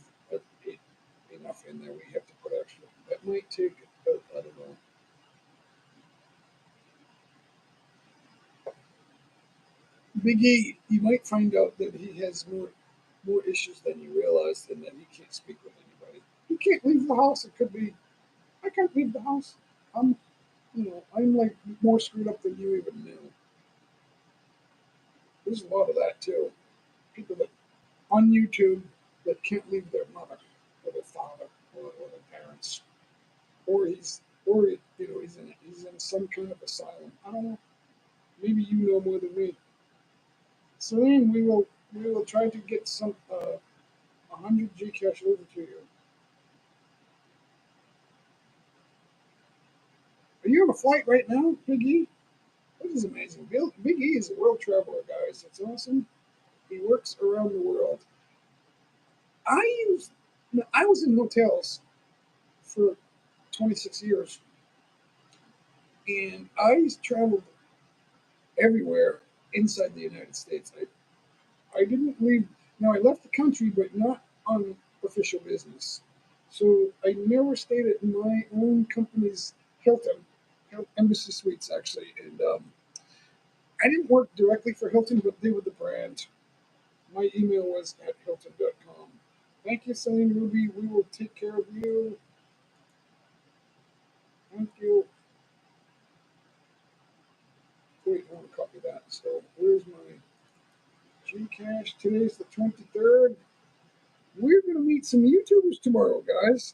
enough in there. We have to put extra. That might take. I don't know. Big E, you might find out that he has more issues than you realize, and that he can't speak with anybody. He can't leave the house. It could be I can't leave the house. I'm I'm like more screwed up than you even knew. There's a lot of that too. People that on YouTube that can't leave their mother or their father or their parents, or he's in some kind of asylum. I don't know. Maybe you know more than me. Celine, we will try to get some 100 Gcash over to you. Are you on a flight right now, Big E? That is amazing. Big E is a world traveler, guys. It's awesome. He works around the world. I used, I was in hotels for 26 years, and I traveled everywhere inside the United States. I didn't leave. Now I left the country, but not on official business. So I never stayed at my own company's Hilton, Embassy Suites actually, and I didn't work directly for Hilton, but they were the brand. My email was at hilton.com. Thank you, Celine Ruby. We will take care of you. Thank you. Wait, I want to copy that. So where's my Gcash? Today's the 23rd. We're going to meet some YouTubers tomorrow, guys.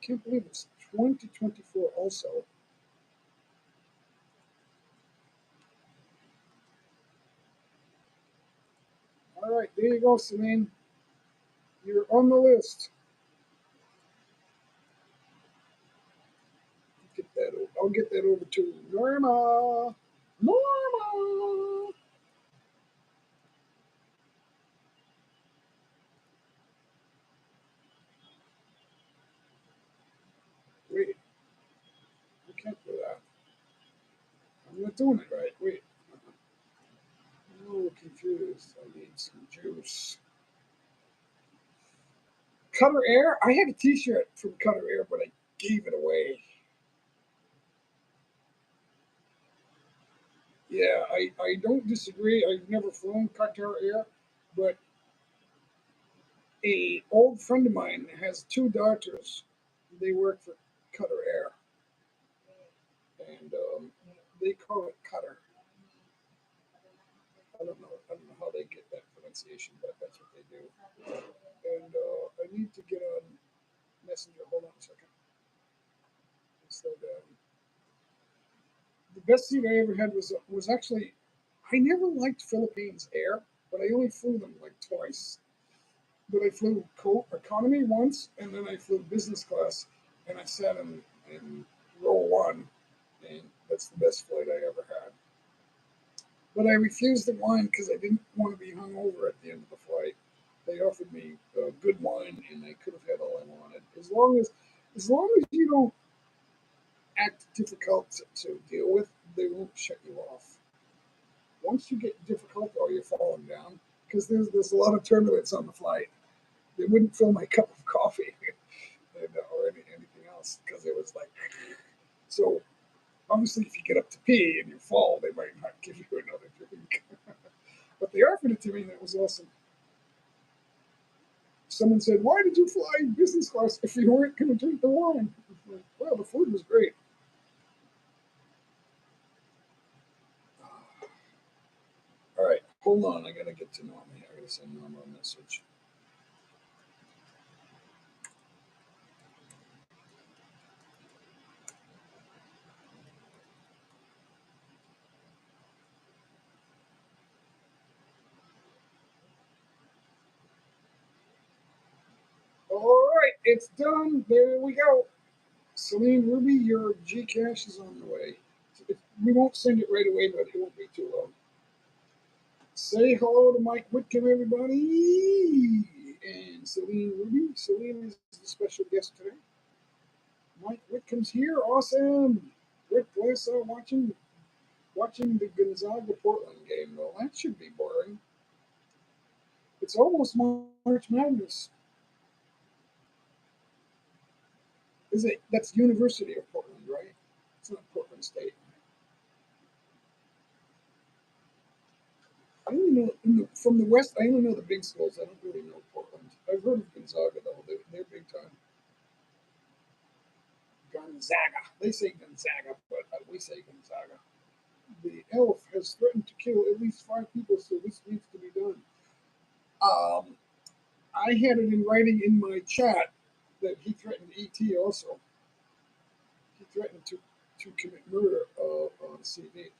can't believe it's 2024 also. All right, there you go, Celine. You're on the list. Get that over. I'll get that over to Norma. Norma. Wait, I can't do that. I'm not doing it right. Wait. I'm a little confused. I need some juice. Cutter Air? I had a t shirt from Cutter Air, but I gave it away. Yeah, I don't disagree. I've never flown Qatar Air, but a old friend of mine has two daughters. They work for Qatar Air, and they call it Qatar. I don't know how they get that pronunciation, but that's what they do. And I need to get on Messenger. Hold on a second. Slow down. The best seat I ever had was actually I never liked Philippines Air, but I only flew them like twice. But I flew economy once, and then I flew business class, and I sat in row one, and that's the best flight I ever had. But I refused the wine because I didn't want to be hung over at the end of the flight. They offered me good wine, and I could have had all I wanted. As long as you don't act difficult to deal with, they won't shut you off. Once you get difficult or you're falling down, because there's a lot of turbulence on the flight, they wouldn't fill my cup of coffee or anything else because it was like so. Obviously, if you get up to pee and you fall, they might not give you another drink. But they offered it to me, and it was awesome. Someone said, "Why did you fly business class if you weren't going to drink the wine?" Like, well, the food was great. All right, hold on. I gotta get to Norma. I gotta send Norma a message. All right, it's done. There we go. Celine Ruby, your Gcash is on the way. We won't send it right away, but it won't be too long. Say hello to Mike Whitcomb, everybody, and Celine Ruby. Celine is the special guest today. Mike Whitcomb's here. Awesome. Rick Glass watching the Gonzaga Portland game. Well, that should be boring. It's almost March Madness. Is it? That's University of Portland, right? It's not Portland State. I only know from the West. I only know the big schools. I don't really know Portland. I've heard of Gonzaga though. They're big time. Gonzaga. They say Gonzaga, but we say Gonzaga. The elf has threatened to kill at least 5 people, so this needs to be done. Um, I had it in writing in my chat that he threatened ET also. He threatened to commit murder on CV.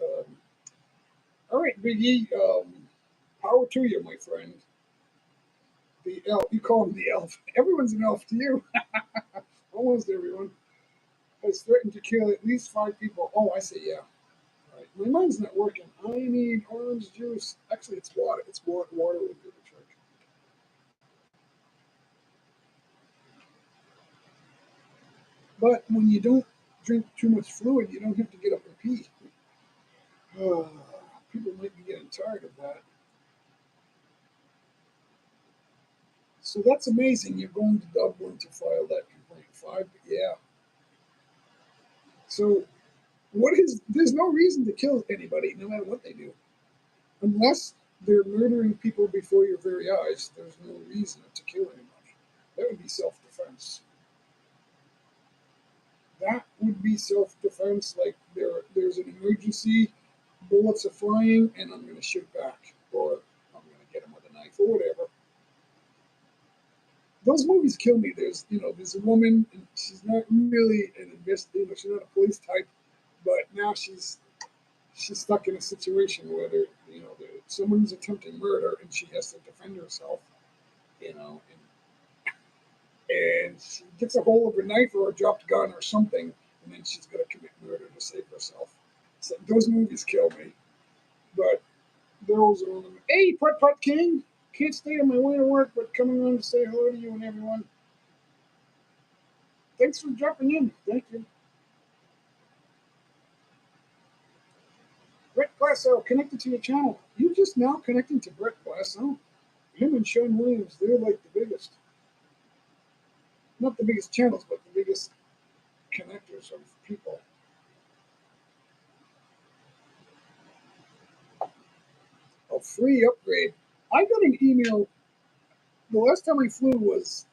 Um, all right, Big E, power to you, my friend. The elf, you call him the elf. Everyone's an elf to you. Almost everyone has threatened to kill at least 5 people. Oh, I say yeah. All right, my mind's not working. I need orange juice. Actually, it's water. It's water. Water would do the trick. But when you don't drink too much fluid, you don't have to get up and pee. People might be getting tired of that. So that's amazing. You're going to Dublin to file that complaint. Five, yeah. So what is? There's no reason to kill anybody, no matter what they do, unless they're murdering people before your very eyes. There's no reason to kill anybody. That would be self-defense. That would be self-defense. Like there's an emergency, bullets are flying, and I'm going to shoot back, or I'm going to get him with a knife, or whatever. Those movies kill me. There's a woman not really an investigator. She's not a police type, but now she's stuck in a situation where someone's attempting murder and she has to defend herself. And she gets a hold of a knife or a dropped gun or something, and then she's going to commit murder to save herself. So those movies kill me, but those are them. Hey, Putt Putt King! Can't stay on my way to work, but coming on to say hello to you and everyone. Thanks for dropping in. Thank you. Brett Glasso, connected to your channel. You just now connecting to Brett Glasso? Him and Sean Williams, they're like the biggest. Not the biggest channels, but the biggest connectors of people. A free upgrade. I got an email. The last time I flew was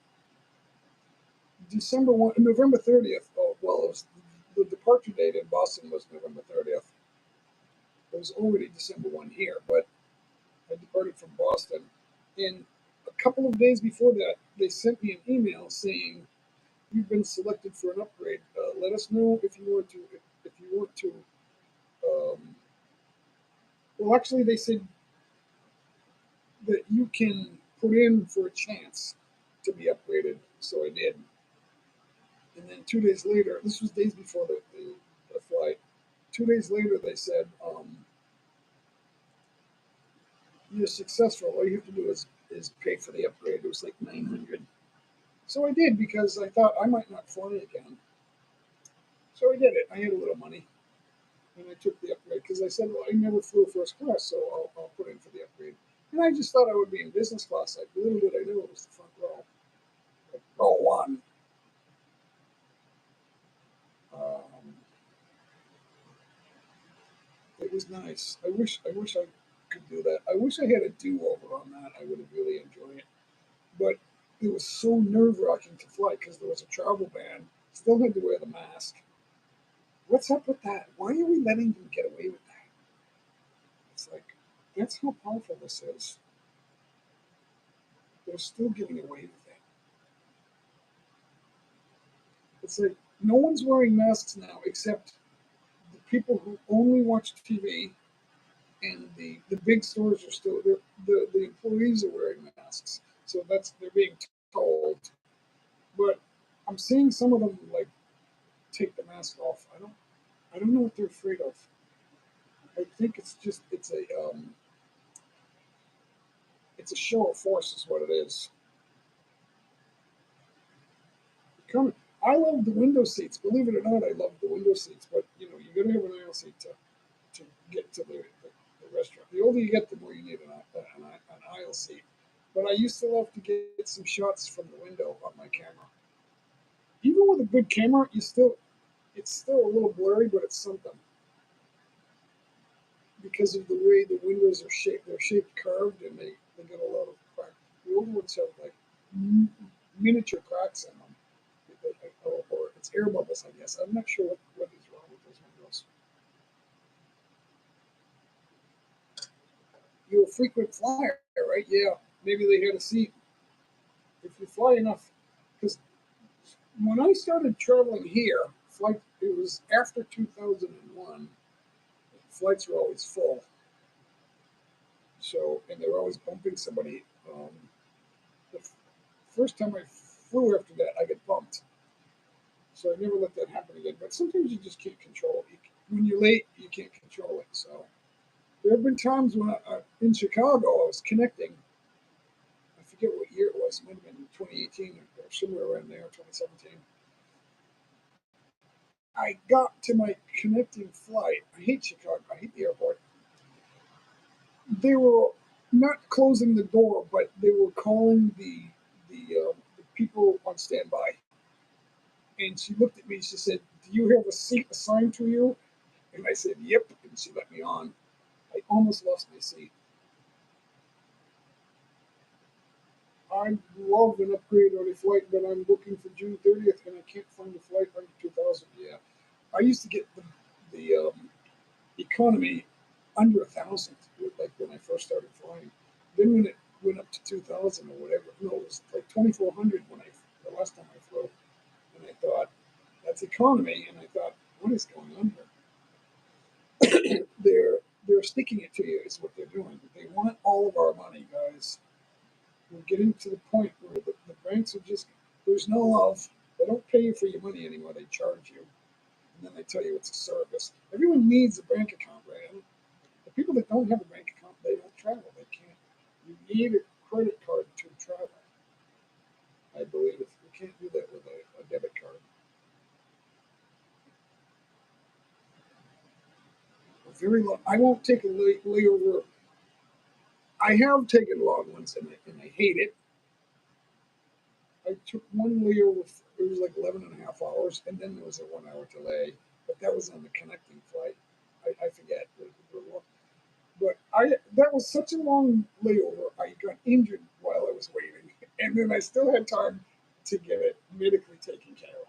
November 30th. Oh, well, it was the departure date in Boston was November 30th. It was already December 1 here, but I departed from Boston. And a couple of days before that, they sent me an email saying, "You've been selected for an upgrade. Let us know if you want to." If you want to, well, actually, they said that you can put in for a chance to be upgraded. So I did. And then 2 days later, this was days before the flight. 2 days later, they said, "You're successful. All you have to do is pay for the upgrade." It was like $900. So I did because I thought I might not fly again. So I did it. I had a little money, and I took the upgrade because I said, "Well, I never flew first class, so I'll put in for the upgrade." And I just thought I would be in business class. Little did I know it was the front row, like row one. Um, it was nice. I wish I could do that. I wish I had a do-over on that. I would have really enjoyed it. But it was so nerve-wracking to fly because there was a travel ban. Still had to wear the mask. What's up with that? Why are we letting them get away with that? It's like, that's how powerful this is. They're still getting away with it. It's like no one's wearing masks now except the people who only watch TV, and the big stores are still the employees are wearing masks. So they're being told. But I'm seeing some of them like take the mask off. I don't know what they're afraid of. I think it's a show of force is what it is. I love the window seats. Believe it or not, I love the window seats. But you're gonna have an aisle seat to get to the restaurant. The older you get, the more you need an aisle seat. But I used to love to get some shots from the window on my camera. Even with a good camera, it's still a little blurry, but it's something because of the way the windows are shaped. They're shaped curved, and they get a lot of crack. The older ones have like miniature cracks in them. Or it's air bubbles, I guess. I'm not sure what is wrong with those windows. You're a frequent flyer, right? Yeah, maybe they had a seat. If you fly enough, because when I started traveling here, it was after 2001. Flights were always full. So, and they were always bumping somebody. The first time I flew after that, I got bumped. So I never let that happen again. But sometimes you just can't control it. When you're late, you can't control it. So there have been times when in Chicago, I was connecting. I forget what year it was. It might have been 2018 or somewhere around there, 2017. I got to my connecting flight. I hate Chicago. I hate the airport. They were not closing the door, but they were calling the people on standby. And she looked at me. She said, "Do you have a seat assigned to you?" And I said, "Yep." And she let me on. I almost lost my seat. I'd love an upgrade on a flight, but I'm looking for June 30th, and I can't find a flight under 2000. Yeah, I used to get the economy under 1,000, like when I first started flying. Then when it went up to 2,000 or whatever, no, it was like 2,400 the last time I flew. And I thought, That's economy. And I thought, what is going on here? They're sticking it to you is what they're doing. They want all of our money, guys. We're getting to the point where the banks are just, there's no love. They don't pay you for your money anymore. They charge you. And then they tell you it's a service. Everyone needs a bank account, right? The people that don't have a bank account, they don't travel. They can't. You need a credit card to travel. I believe you can't do that with a debit card. Very long. I won't take a layover. I have taken long ones, and I hate it. I took one layover. It was like 11 and a half hours, and then there was a 1 hour delay. But that was on the connecting flight. I forget. But that was such a long layover. I got injured while I was waiting, and then I still had time to get it medically taken care of.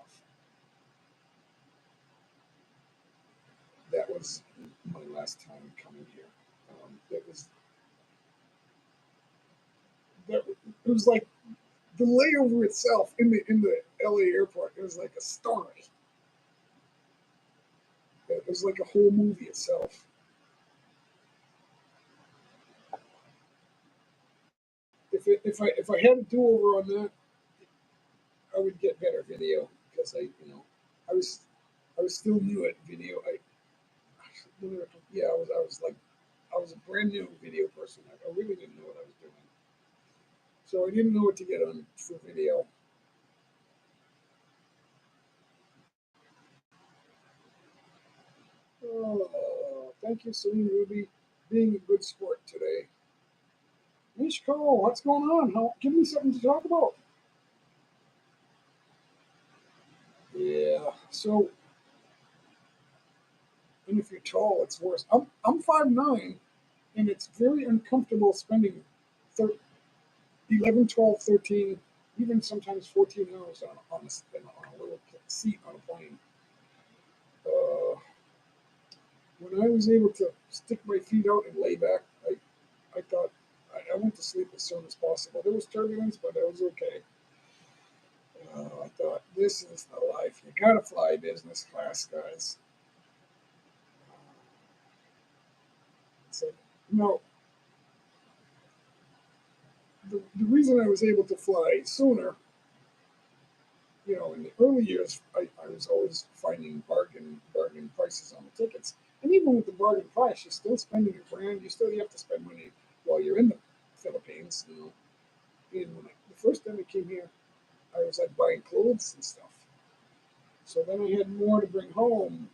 That was my last time coming here. That was that. It was like the layover itself in the LA airport. It was like a story. It was like a whole movie itself. If I had a do over on that, I would get better video because I was I was still new at video. Yeah, I was a brand new video person. I really didn't know what I was doing, so I didn't know what to get on for video. Oh, thank you, Celine Ruby, being a good sport today. Mishko, what's going on? Give me something to talk about. Yeah. So, and if you're tall, it's worse. I'm 5'9", and it's very uncomfortable spending thir- 11, 12, 13, even sometimes 14 hours on a little seat on a plane. Uh, when I was able to stick my feet out and lay back, I thought I went to sleep as soon as possible. There was turbulence, but I was okay. I thought, this is the life. You gotta fly business class, guys. So, no, the reason I was able to fly sooner, in the early years, I was always finding bargain prices on the tickets. And even with the bargain price, you're still spending $1,000. You have to spend money while you're in the Philippines. And the first time I came here, I was like buying clothes and stuff. So then I had more to bring home.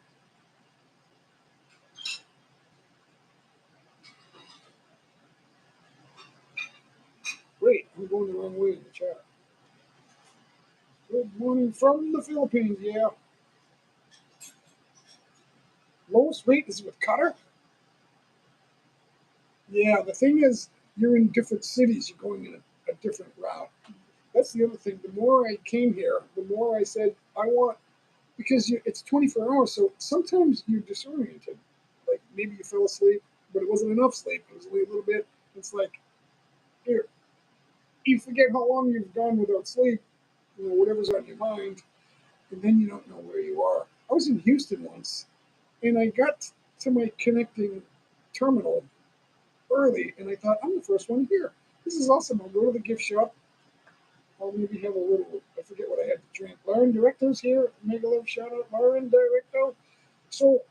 Wait, I'm going the wrong way in the chat. Good morning from the Philippines. Yeah, lowest rate is with Qatar. Yeah, the thing is, you're in different cities. You're going in a different route. That's the other thing. The more I came here, the more I said I want because it's 24 hours. So sometimes you're disoriented. Like maybe you fell asleep, but it wasn't enough sleep. It was only a little bit. It's like here, you forget how long you've gone without sleep. Whatever's on your mind, and then you don't know where you are. I was in Houston once, and I got to my connecting terminal early, and I thought, I'm the first one here. This is awesome. I'll go to the gift shop. I'll maybe have a little, I forget what I had to drink. Lauren Directo's here. Mega love shout out, Lauren Directo. So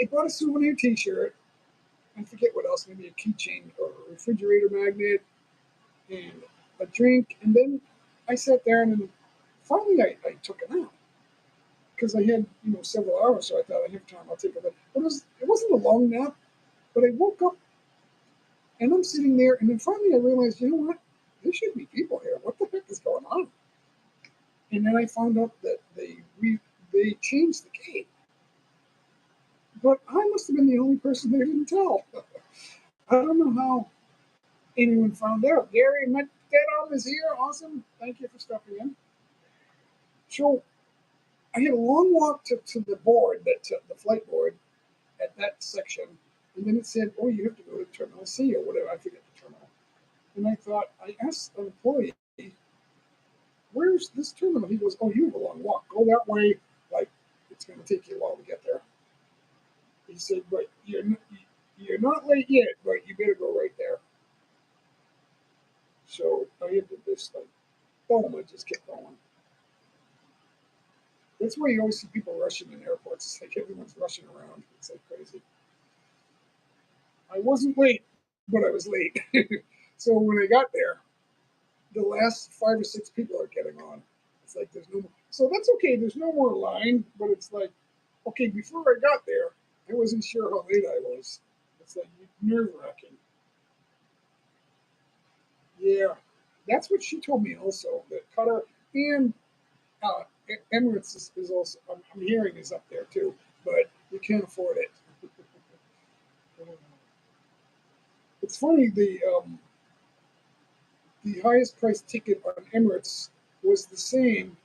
I bought a souvenir t shirt. I forget what else, maybe a keychain or a refrigerator magnet and a drink. And then I sat there and then finally I took a nap because I had, several hours. So I thought I have time. I'll take a nap. But it wasn't a long nap, but I woke up and I'm sitting there, and then finally I realized, you know what? There should be people here. What the heck is going on? And then I found out that they changed the gate, but I must have been the only person they didn't tell. I don't know how anyone found out. Gary Metcalf is here. Awesome. Thank you for stopping in. So I had a long walk to the board, the flight board, at that section, and then it said, "Oh, you have to go to Terminal C or whatever." I forget the terminal. And I thought, I asked an employee, "Where's this terminal?" He goes, "Oh, you have a long walk. Go that way. it's going to take you a while to get there. He said, but you're not late yet, but you better go right there. So I had to just like, boom, I just kept going. That's why you always see people rushing in airports. It's like everyone's rushing around. It's like crazy. I wasn't late, but I was late. So when I got there, the last 5 or 6 people are getting on. It's like there's no more. So that's okay. There's no more line, but it's like, okay, before I got there, I wasn't sure how late I was. It's like nerve wracking. Yeah, that's what she told me also. That Qatar and Emirates is also, I'm hearing, is up there too, but you can't afford it. It's funny, the highest price ticket on Emirates was the same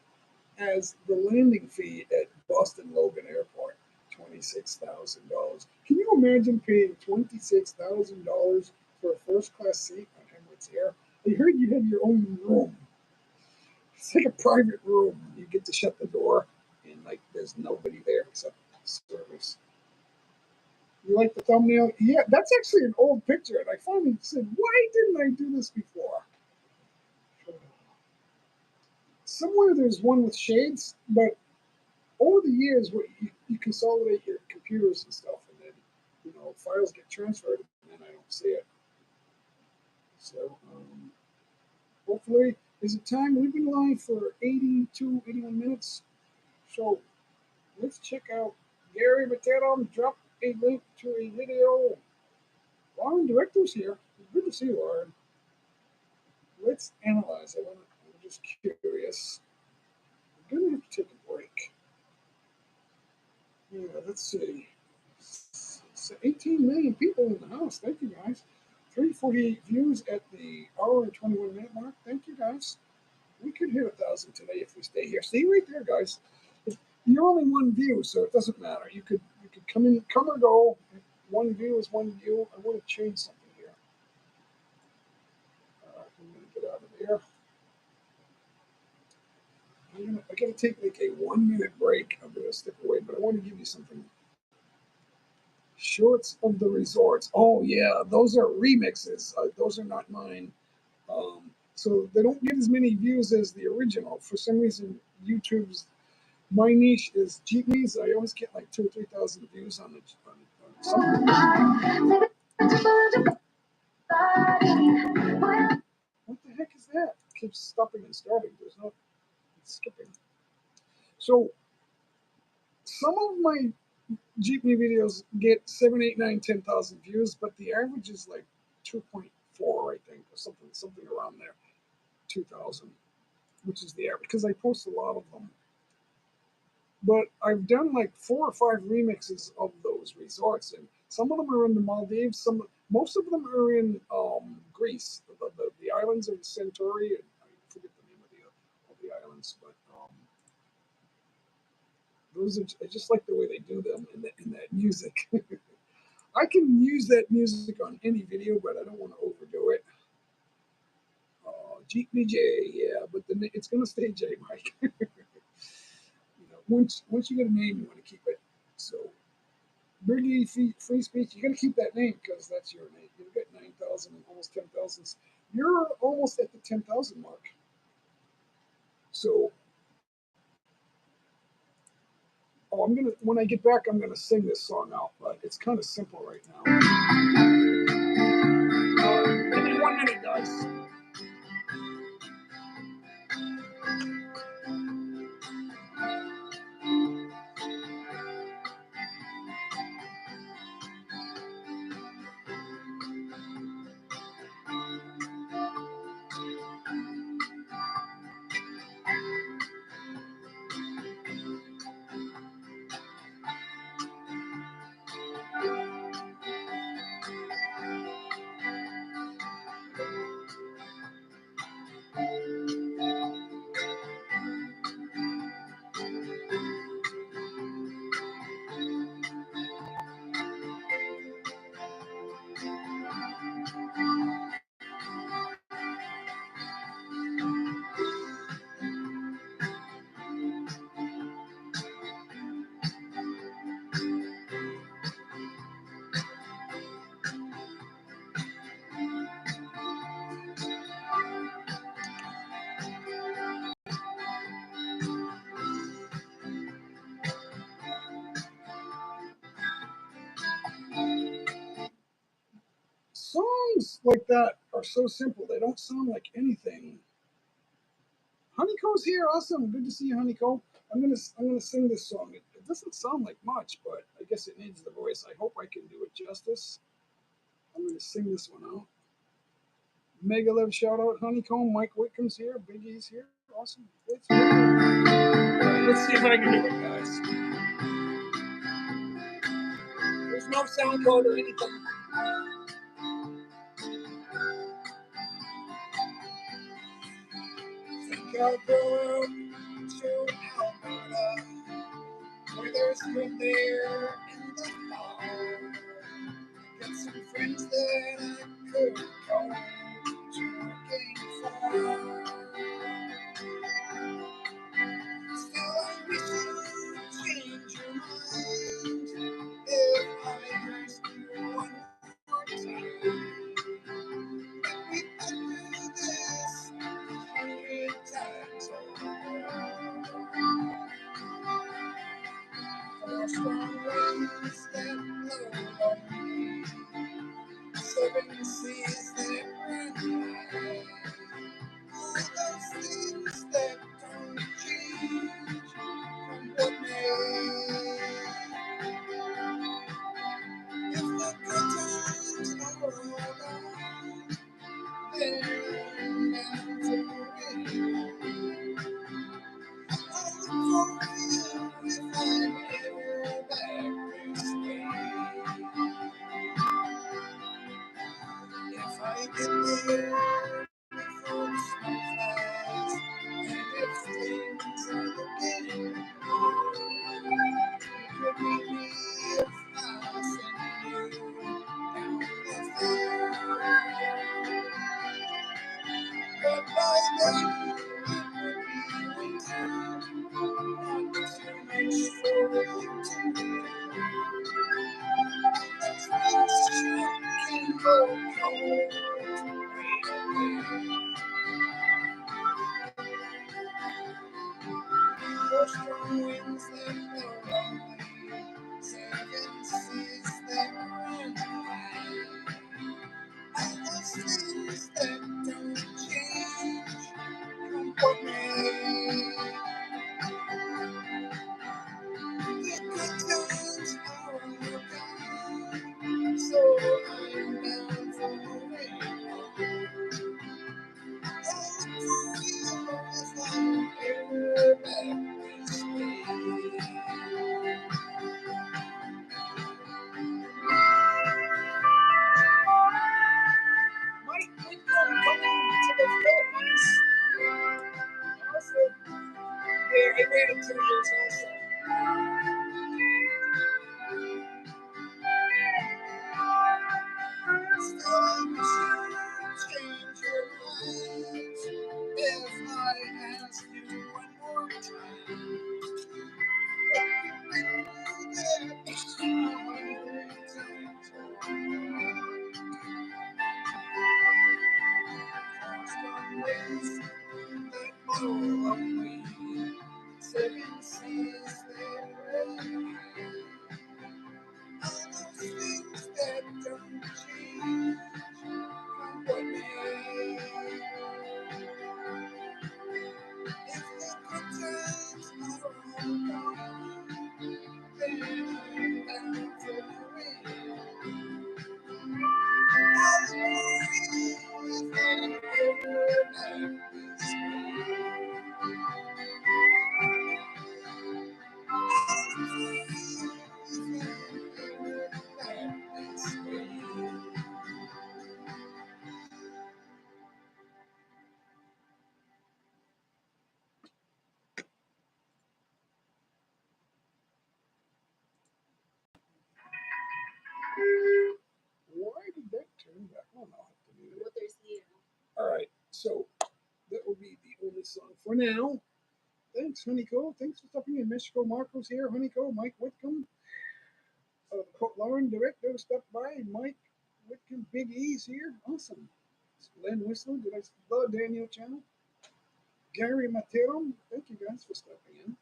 as the landing fee at Boston Logan Airport, $26,000. Can you imagine paying $26,000 for a first class seat on Emirates Air? I heard you had your own room. It's like a private room. You get to shut the door, and like there's nobody there except service. You like the thumbnail? Yeah, that's actually an old picture, and I finally said, "Why didn't I do this before?" Somewhere there's one with shades, but over the years, where you consolidate your computers and stuff, and then files get transferred, and then I don't see it. So hopefully, is it time? We've been live for 81 minutes. So let's check out Gary Matero. Drop a link to a video. Lauren Director's here. Good to see you, Lauren. Let's analyze it. I'm just curious. I'm gonna have to take a break. Yeah, let's see. So 18 million people in the house. Thank you, guys. 348 views at the hour and 21-minute mark. Thank you, guys. We could hit 1,000 today if we stay here. See right there, guys. You're only one view, so it doesn't matter. You could come or go. One view is one view. I want to change something here. I'm gonna get out of there. I gotta take like a 1 minute break. I'm gonna step away, but I want to give you something. Shorts of the Resorts. Oh yeah, those are remixes. Those are not mine. So they don't get as many views as the original. For some reason, YouTube's my niche is Jeepneys. I always get like 2 or 3,000 views on something. What the heck is that? It keeps stopping and starting. There's no skipping. So some of my Jeepney videos get 7, 8, 9, 10,000 views, but the average is like 2.4, I think, or something around there, 2,000, which is the average because I post a lot of them. But I've done like 4 or 5 remixes of those resorts, and some of them are in the Maldives. Most of them are in Greece, the islands of Centauri, and I forget the name of the islands, but those are, I just like the way they do them in that music. I can use that music on any video, but I don't want to overdo it. Jeepney J, yeah, but it's gonna stay J, Mike. Once you get a name, you want to keep it. So, Briggy Free Speech, you got to keep that name because that's your name. You've got 9,000, almost 10,000. You're almost at the 10,000 mark. So, when I get back, I'm gonna sing this song out, but it's kind of simple right now. Give me 1 minute, guys. songs like that are so simple. They don't sound like anything. Honeycomb's here. Awesome. Good to see you, Honeycomb. I'm gonna sing this song. It doesn't sound like much, but I guess it needs the voice. I hope I can do it justice. I'm gonna sing this one out. Mega Love shout out, Honeycomb. Mike Whitcomb's here. Biggie's here. Awesome. Let's see if I can do it, guys. There's no sound code or anything. Think I'll go to Alberta, where there's good there in the fall. Got some friends that I could go to game for. Still, I wish you'd change your mind if I asked you one more time. We've been through this 100 times over. Four strong winds that blow on me, 7 seas that run high. All those things that don't change from what may. If the good times are all gone, then I'm bound to wait. I'll look for you if I'm ever back this way. If I get there before the snow flies, and if things are looking good, you could meet me if I send you down the fair. But by then, it would be winter, not too much for you to do. Those things can go cold way away. Four strong winds that blow on me, 7 seas that run high. All those things that don't change comfort me. The good times are all gone, so I'm bound for moving on. I'll look for you if I'm ever back this way. Mike Whitcomb coming to the Philippines. Awesome. Yeah, I waited 2 years also. Still, I wish you'd change your mind if I ask you one more time. But you've been through that 100 times over. Strong winds that blow on me, 7 seas that run high. All those things that don't change comfort me. If the good times are all gone, then I'm bound for the rain. I'll look for you if I'm ever back this way. I'll look for you if I'm ever back this way. Why did that turn back on? I'll have to do it. All right, so that will be the only song for now. Thanks, Honeyco. Thanks for stopping in. Mexico Marcos here. Honeyco, Mike Whitcomb. Lauren Director stopped by. Mike Whitcomb, Big E's here. Awesome. Len Whistler. Did I love Daniel Channel? Gary Matero. Thank you guys for stopping in.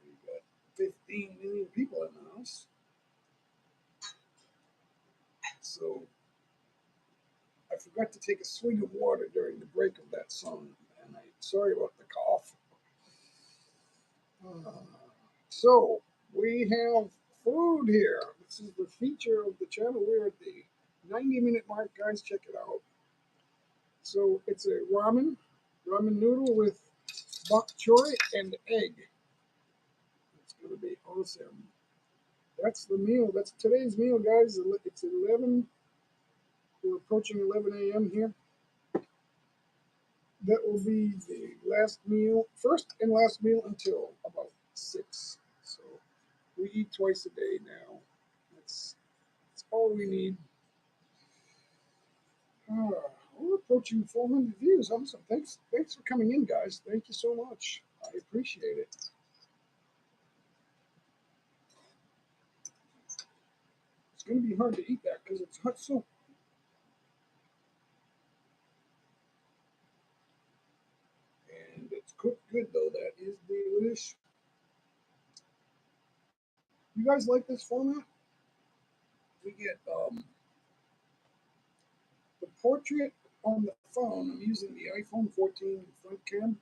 We got 15 million people in the house. So forgot to take a swig of water during the break of that song, and I'm sorry about the cough. Uh, so we have food here. This is the feature of the channel. We're at the 90-minute mark, guys. Check it out. So it's a ramen noodle with bok choy and egg. It's gonna be awesome. That's the meal. That's today's meal, guys. It's 11. We're approaching 11 a.m. here. That will be the last meal, first and last meal until about 6. So we eat twice a day now. That's all we need. We're approaching 400 views. Awesome. Thanks for coming in, guys. Thank you so much. I appreciate it. It's going to be hard to eat that because it's hot soup. And it's cooked good, though. That is delish. You guys like this format? We get the portrait on the phone. I'm using the iPhone 14 front cam.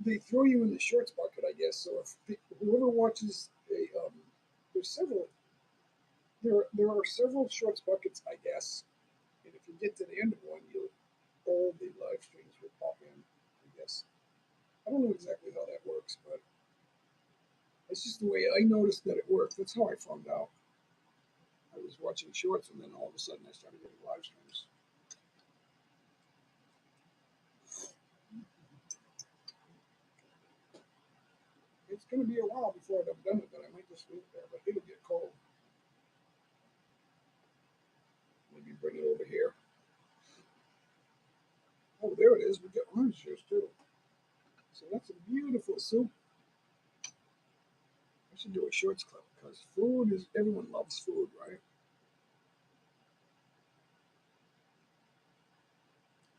They throw you in the shorts bucket, I guess. So if whoever watches there's several. There are several shorts buckets, I guess. And if you get to the end of one, all the live streams will pop in, I guess. I don't know exactly how that works, but it's just the way I noticed that it worked. That's how I found out. I was watching shorts, and then all of a sudden I started getting live streams. It's going to be a while before I'm done with it. I might just leave it there, but it'll get cold. Maybe bring it over here. Oh, there it is. We got orange juice too. So that's a beautiful soup. I should do a shorts clip because food is everyone loves food, right?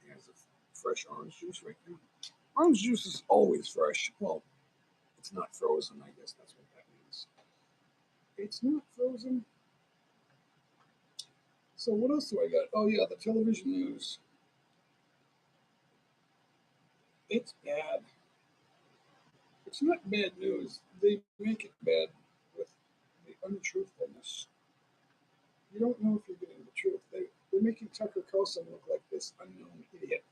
There's a fresh orange juice right there. Orange juice is always fresh. Well, it's not frozen. I guess that's what that means. It's not frozen. So what else do I got? Oh yeah, the television news. It's bad. It's not bad news. They make it bad with the untruthfulness. You don't know if you're getting the truth. They're making Tucker Carlson look like this unknown idiot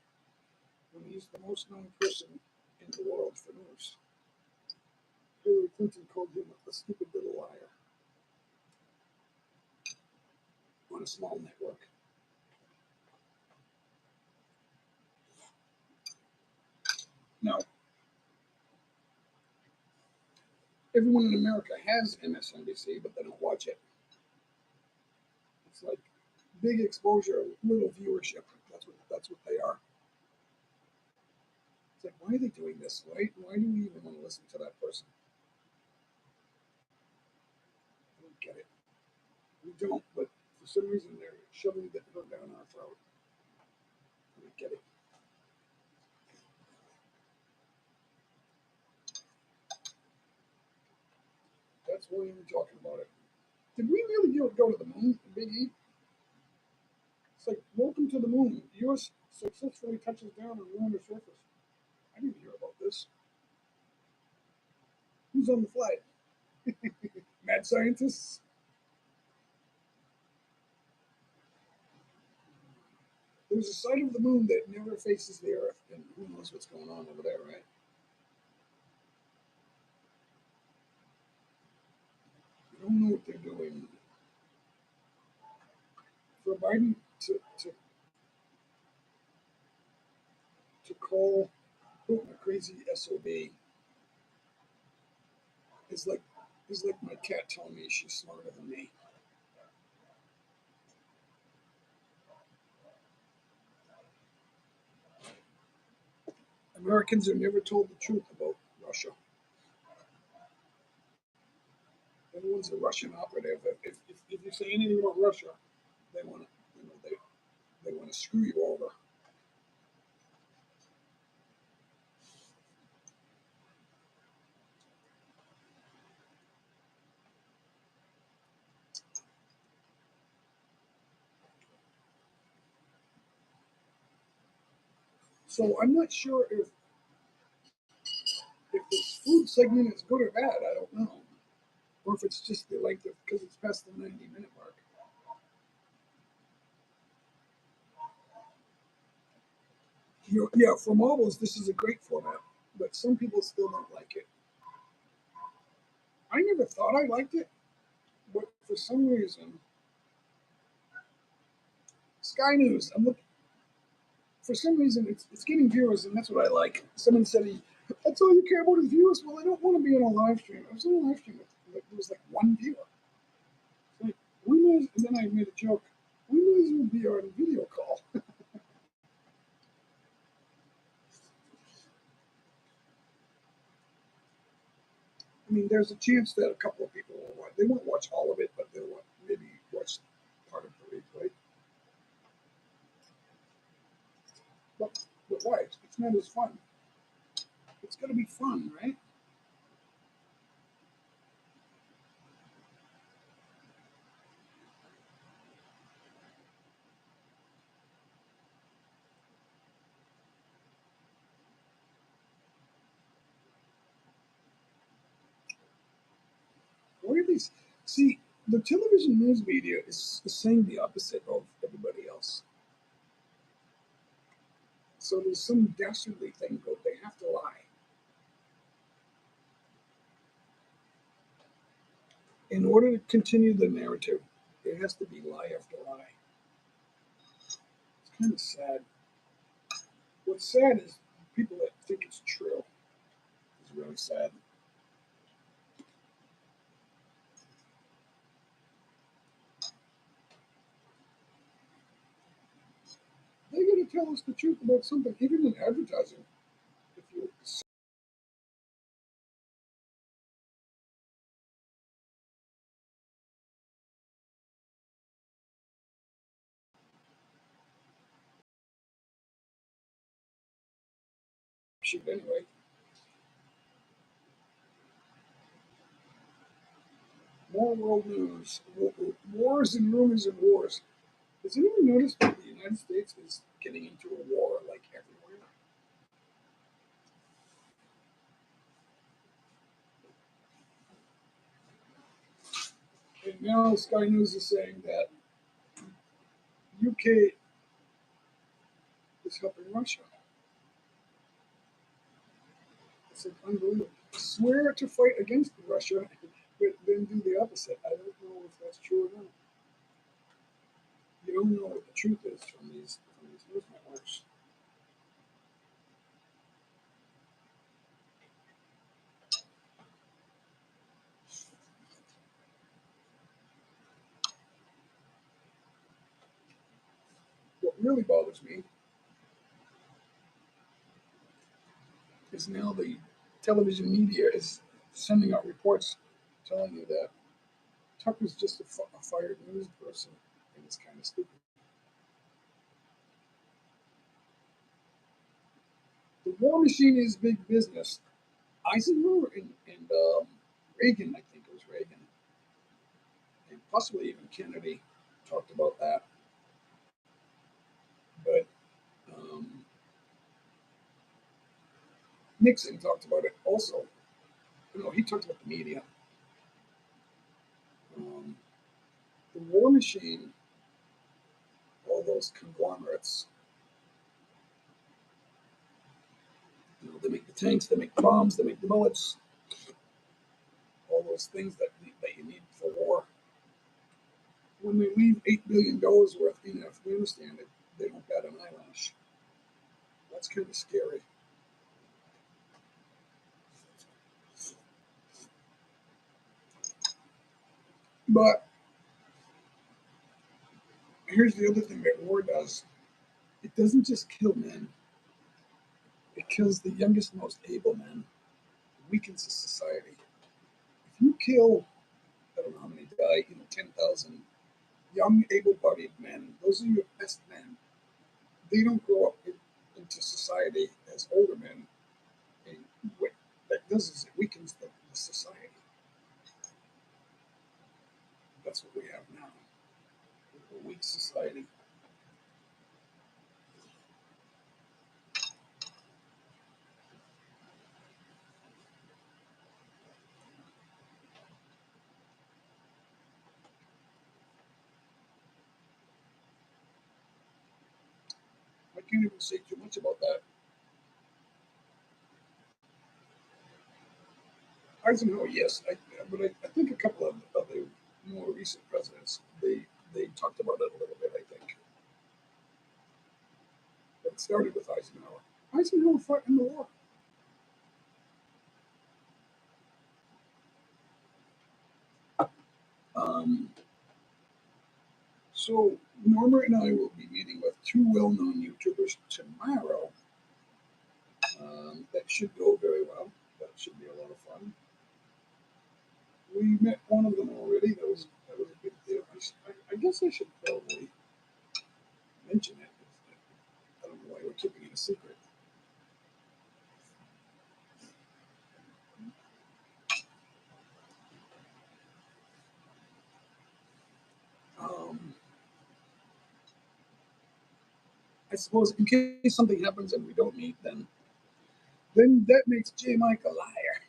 when he's the most known person in the world for news. Hillary Clinton called him a stupid little liar on a small network. Now, everyone in America has MSNBC, but they don't watch it. It's like big exposure, little viewership. That's what they are. It's like, why are they doing this? Why do we even want to listen to that person? I don't get it. We don't, but for some reason they're shoving the hook down our throat. I don't get it. That's why we were talking about it. Did we really go to the moon, Big E? It's like, welcome to the moon. U.S. successfully touches down on lunar surface. I didn't hear about this. Who's on the flight? Mad scientists? There's a side of the moon that never faces the Earth, and who knows what's going on over there, right? I don't know what they're doing. For Biden to call Putin a crazy SOB is like my cat telling me she's smarter than me. Americans are never told the truth about Russia. Everyone's a Russian operative. If you say anything about Russia, they want to, they want to screw you over. So I'm not sure if this food segment is good or bad. I don't know, or if it's just the length of because it's past the 90-minute mark. Yeah, for marbles, this is a great format, but some people still don't like it. I never thought I liked it, but for some reason, Sky News. I'm looking for some reason it's getting viewers, and that's what I like. Someone said that's all you care about is viewers. Well, I don't want to be on a live stream. I was on a live stream with there was like one viewer. It's like we might, and then I made a joke. We might as well be on video call. I mean, there's a chance that a couple of people will watch. They won't watch all of it, but they'll maybe watch part of the replay. But why? It's not as fun. It's going to be fun, right? Why are these? See, the television news media is saying the opposite of everybody else. So there's some dastardly thing that they have to lie. In order to continue the narrative, there has to be lie after lie. It's kind of sad. What's sad is people that think it's true. It's really sad. They got to tell us the truth about something, even in advertising. If you shoot anyway, more world news, wars and rumors and wars. Has anyone noticed that the United States is getting into a war like everywhere? And now Sky News is saying that UK is helping Russia. It's like unbelievable. Swear to fight against Russia, but then do the opposite. I don't know if that's true or not. You don't know what the truth is from these news networks. What really bothers me is now the television media is sending out reports telling you that Tucker's just a fired news person, and it's kind of stupid. The war machine is big business. Eisenhower and Reagan, I think it was Reagan, and possibly even Kennedy talked about that. But Nixon talked about it also. He talked about the media. Um, the war machine, all those conglomerates, they make the tanks, they make the bombs, they make the bullets, all those things that you need for war. When they leave $8 billion worth in Afghanistan, they don't bat an eyelash. That's kind of scary. But here's the other thing that war does. It doesn't just kill men. It kills the youngest, most able men. It weakens the society. If you kill, I don't know how many die, 10,000 young, able-bodied men, those are your best men. They don't grow up into society as older men. And what that does is it weakens the society. That's what we have now. A weak society. can't even say too much about that. Eisenhower, yes, but I think a couple of the more recent presidents they talked about it a little bit. I think, but it started with Eisenhower. Eisenhower fought in the war. Um, so Norma and I will be meeting with two well-known YouTubers tomorrow. That should go very well. That should be a lot of fun. We met one of them already. That was a big deal. I guess I should probably mention it. I don't know why we're keeping it a secret. Um, I suppose in case something happens and we don't meet, then that makes J Mike a liar.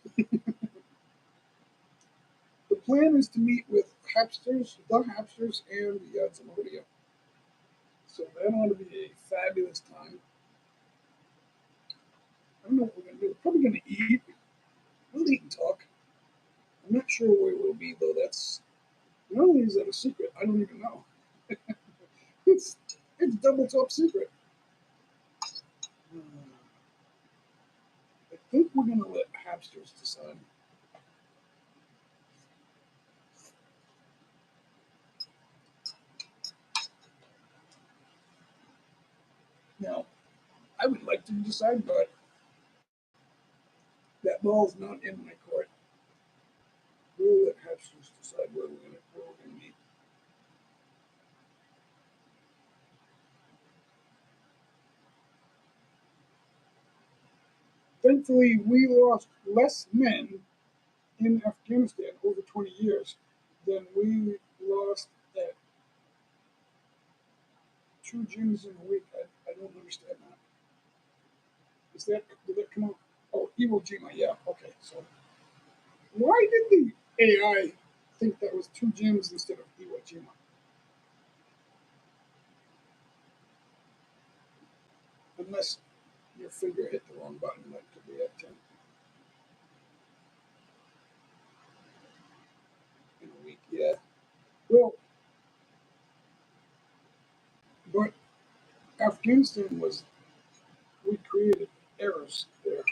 The plan is to meet with the Hapsters, and the Yadzamodia. So that ought to be a fabulous time. I don't know what we're gonna do. We're probably gonna eat. We'll eat and talk. I'm not sure where we'll be though. That's not only is that a secret, I don't even know. It's it's double top secret. Uh, I think we're gonna let Hapsters decide. Now, I would like to decide, but that ball's not in my court. We'll let Hapsters decide where we're gonna meet. Thankfully, we lost less men in Afghanistan over 20 years than we lost at 2 gyms in a week. I don't understand that. Did that come out? Oh, Iwo Jima, yeah. Okay, so why did the AI think that was 2 gyms instead of Iwo Jima? Unless your finger hit the wrong button, that could be at 10 in a week. Yeah. Well, but Afghanistan was we created errors there.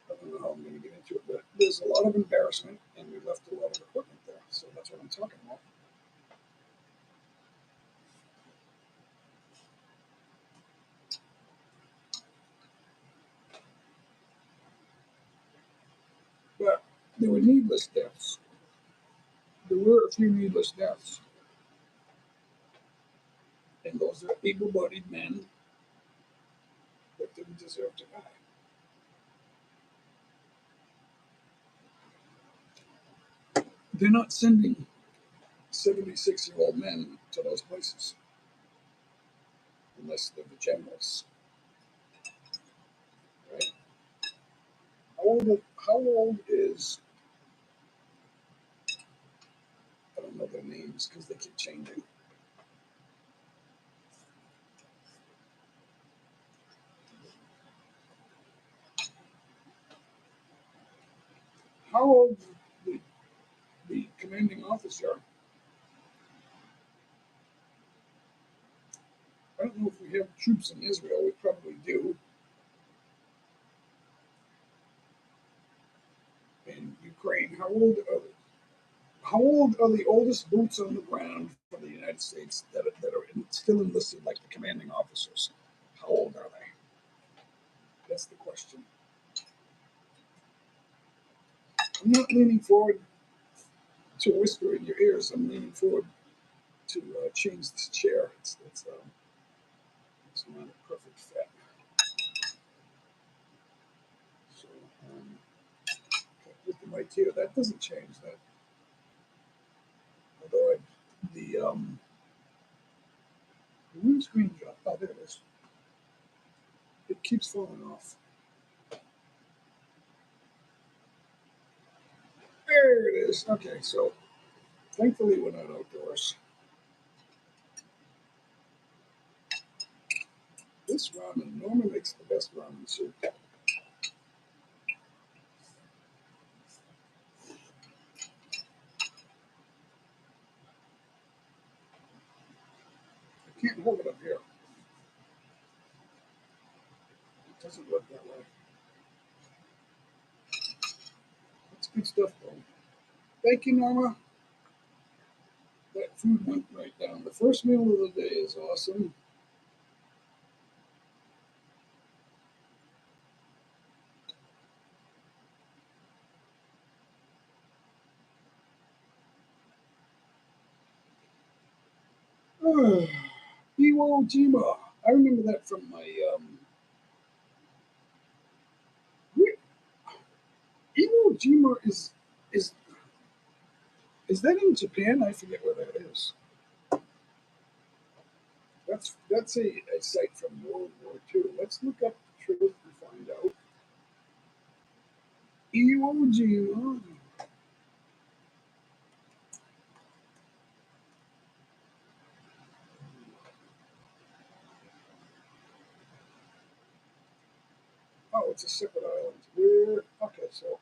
I don't know how I'm going to get into it, but there's a lot of embarrassment, and we left a lot of equipment there. So that's what I'm talking about. But there were needless deaths. There were a few needless deaths, and those are able-bodied men that didn't deserve to die. They're not sending 76-year-old men to those places unless they're the generals, right? How old is I don't know their names because they keep changing. How old is the commanding officer? I don't know if we have troops in Israel. We probably do. In Ukraine, how old are the oldest boots on the ground for the United States that are still enlisted, like the commanding officers? How old are they? That's the question. I'm not leaning forward to whisper in your ears. I'm leaning forward to change this chair. It's not a perfect fit. So with the mic here, that doesn't change that. Although the windscreen dropped. Oh, there it is. It keeps falling off. There it is. Okay, so thankfully we're not outdoors. This ramen, Norma makes the best ramen soup. I can't hold it up here. It doesn't work that way. That's good stuff, though. Thank you, Norma. That food went right down. The first meal of the day is awesome. Iwo Jima. I remember that from my Iwo Jima is is that in Japan? I forget where that is. That's a site from World War II. Let's look up the truth and find out. Iwo Jima. Oh, it's a separate island. Where? Okay, so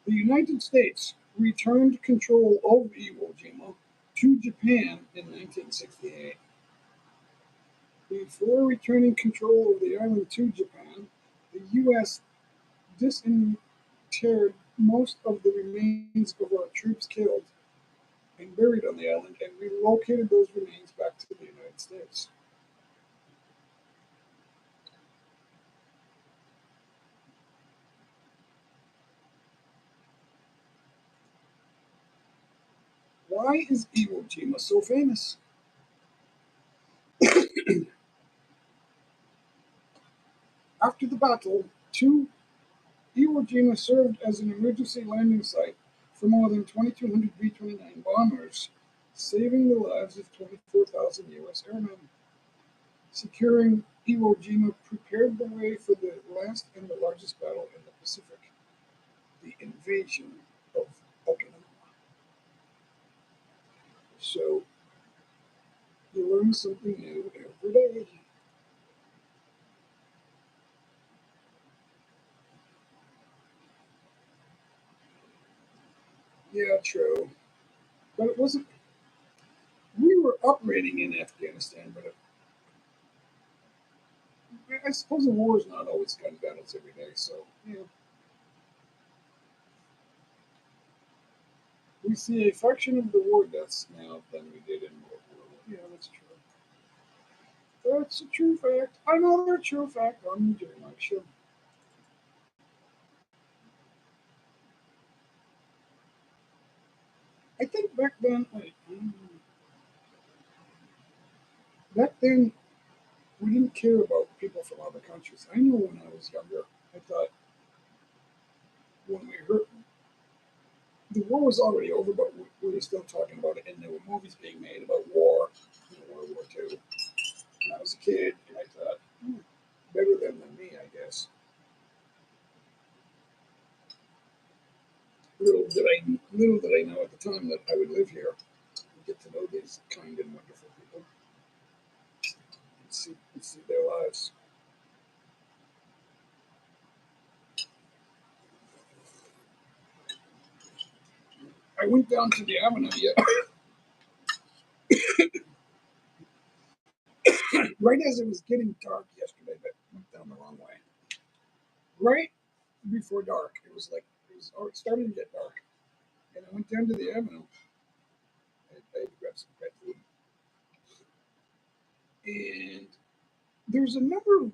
the United States returned control of Iwo Jima to Japan in 1968. Before returning control of the island to Japan, the U.S. disinterred most of the remains of our troops killed and buried on the island and relocated those remains back to the United States. Why is Iwo Jima so famous? After the battle, Iwo Jima served as an emergency landing site for more than 2,200 B-29 bombers, saving the lives of 24,000 U.S. airmen. Securing Iwo Jima prepared the way for the last and the largest battle in the Pacific, the invasion of Okinawa. So you learn something new every day. Yeah, true. But it wasn't, we were operating in Afghanistan, but I suppose a war is not always gun battles every day, so yeah. We see a fraction of the war deaths now than we did in World War I. Yeah, that's true. That's a true fact. Another true fact on the Jeepney show. I think back then, back then we didn't care about people from other countries. I know when I was younger, I thought when we heard the war was already over, but we were still talking about it, and there were movies being made about war, World War II. When I was a kid, and I thought, better them than me, I guess. Little did I know at the time that I would live here and get to know these kind and wonderful people and see their lives. I went down to the avenue right as it was getting dark yesterday, but went down the wrong way. Right before dark, it was starting to get dark, and I went down to the avenue. I had to grab some pet food, and there's a number of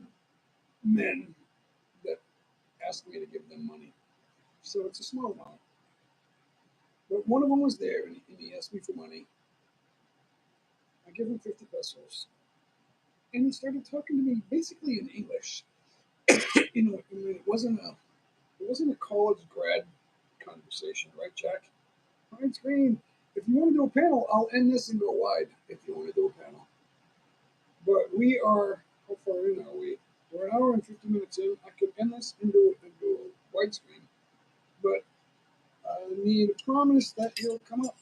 men that asked me to give them money. So it's a small amount. But one of them was there, and he asked me for money. I gave him 50 pesos, and he started talking to me basically in English. I mean, it wasn't a college grad conversation, right, Jack? Fine screen. If you want to do a panel, I'll end this and go wide. If you want to do a panel, But we are, how far in are we? We're an hour and 50 minutes in. I could end this into a widescreen, but I need a promise that he'll come up.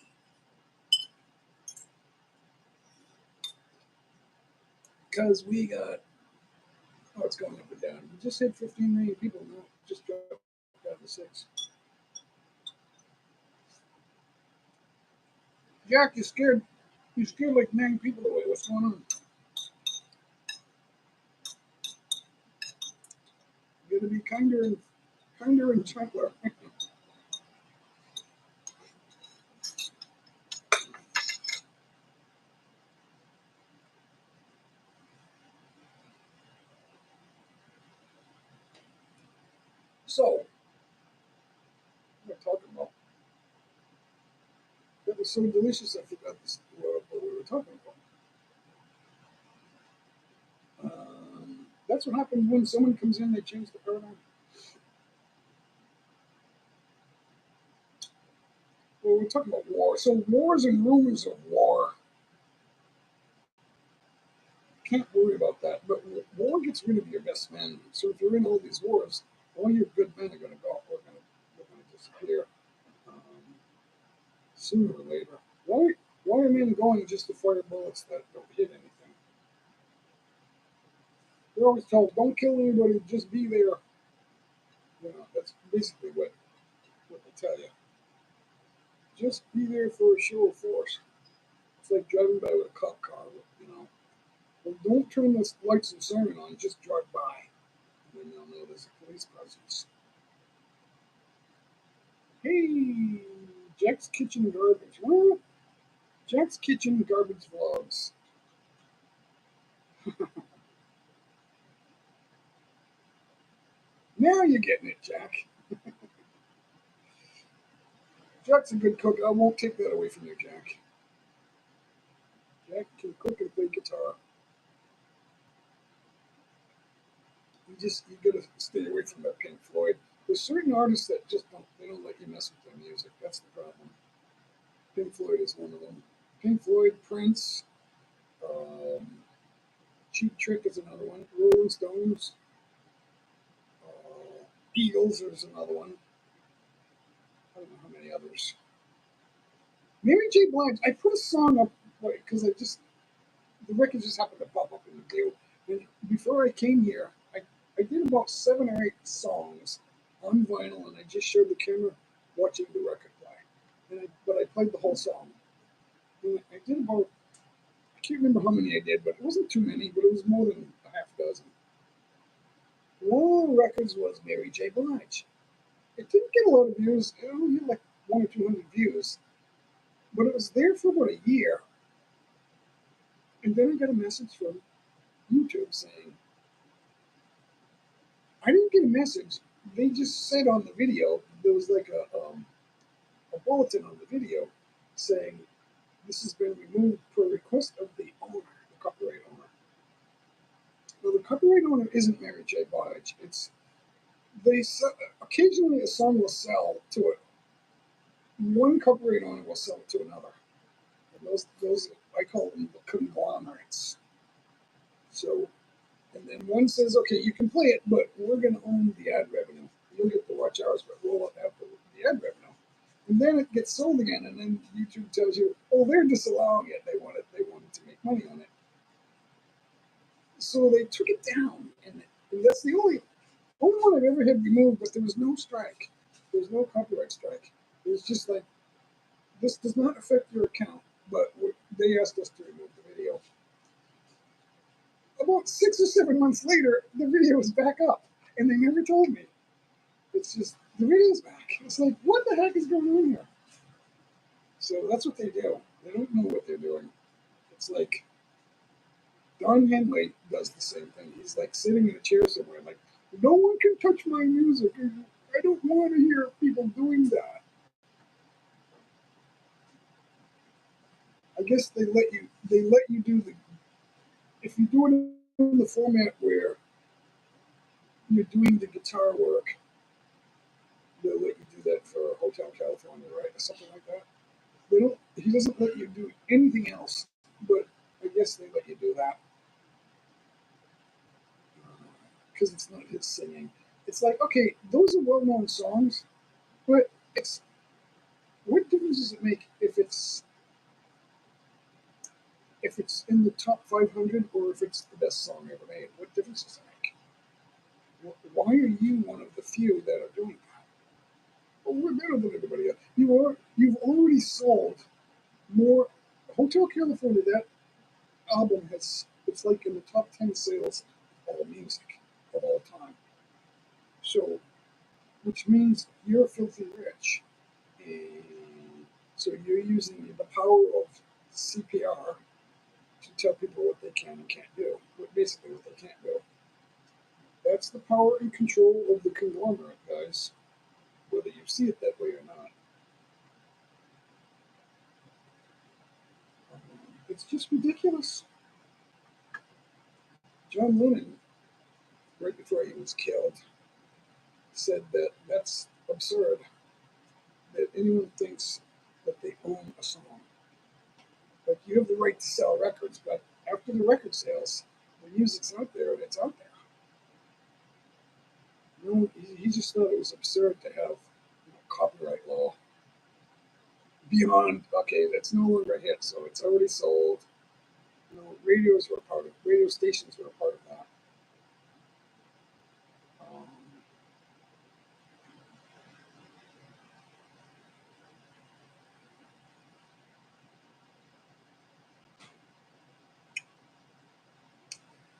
Because we got, oh, it's going up and down. We just hit 15 million people now. Just dropped down to 6. Jack, you scared. You scared like 9 people away. What's going on? You gotta be kinder and gentler. So, what we're talking about. That was so delicious. I forgot what we were talking about. That's what happens when someone comes in. They change the paradigm. Well, we're talking about war. So wars and rumors of war. Can't worry about that. But war gets rid of your best men. So if you're in all these wars, all your good men are going to go. They're going to disappear sooner or later. Why are men going just to fire bullets that don't hit anything? They're always told, "Don't kill anybody. Just be there." You know, that's basically what they tell you. Just be there for a show of force. It's like driving by with a cop car. You know, well, don't turn the lights and siren on. Just drive by, and then you'll know there's a police presence. Hey, Jack's Kitchen Garbage. Well, Jack's Kitchen Garbage Vlogs. Now you're getting it, Jack. Jack's a good cook. I won't take that away from you, Jack. Jack can cook and play guitar. You gotta stay away from that Pink Floyd. There's certain artists that just don't let you mess with their music. That's the problem. Pink Floyd is one of them. Pink Floyd, Prince, um, Cheap Trick is another one. Rolling Stones, Eagles is another one. I don't know how many others. Mary J. Blige. I put a song up because the record just happened to pop up in the view. And before I came here, I did about 7 or 8 songs on vinyl, and I just showed the camera watching the record play. But I played the whole song. And I did about, I can't remember how many I did, but it wasn't too many, but it was more than a half dozen. One of the records was Mary J. Blige. It didn't get a lot of views. It only had like 1 or 200 views, but it was there for about a year. And then I got a message from YouTube saying, I didn't get a message. They just said on the video, there was like a bulletin on the video saying, this has been removed per request of the owner, the copyright owner. Well, the copyright owner isn't Mary J. Blige. Occasionally a song will sell to it. One copyright owner will sell it to another. And those I call them the conglomerates. So, and then one says, okay, you can play it, but we're going to own the ad revenue. You'll get the watch hours, but we'll have the ad revenue. And then it gets sold again, and then YouTube tells you, oh, they're disallowing it. They wanted to make money on it. So they took it down, and that's the only one I've ever had removed, but there was no strike. There was no copyright strike. It was just like, this does not affect your account, but they asked us to remove the video. About 6 or 7 months later, the video was back up, and they never told me. It's just, the video's back. It's like, what the heck is going on here? So that's what they do. They don't know what they're doing. It's like, Don Henley does the same thing. He's like sitting in a chair somewhere, like, no one can touch my music. I don't want to hear people doing that. I guess they let you do if you do it in the format where you're doing the guitar work, they'll let you do that for Hotel California, right? Or something like that. He doesn't let you do anything else, but I guess they let you do that. because it's not his singing. It's like, okay, those are well-known songs, but it's what difference does it make if it's in the top 500 or if it's the best song ever made? What difference does it make? Why are you one of the few that are doing that? Well, we're better than everybody else. You've already sold more. Hotel California, that album it's like in the top 10 sales of all music of all time. So, which means you're filthy rich. And so you're using the power of CPR to tell people what they can and can't do. Basically what they can't do. That's the power and control of the conglomerate, guys, whether you see it that way or not. It's just ridiculous. John Lennon, right before he was killed, said that that's absurd that anyone thinks that they own a song. Like, you have the right to sell records, but after the record sales, the music's out there and it's out there. No, he just thought it was absurd to have copyright law beyond, okay, that's no longer a hit, so it's already sold. Radio stations were a part of that. Um,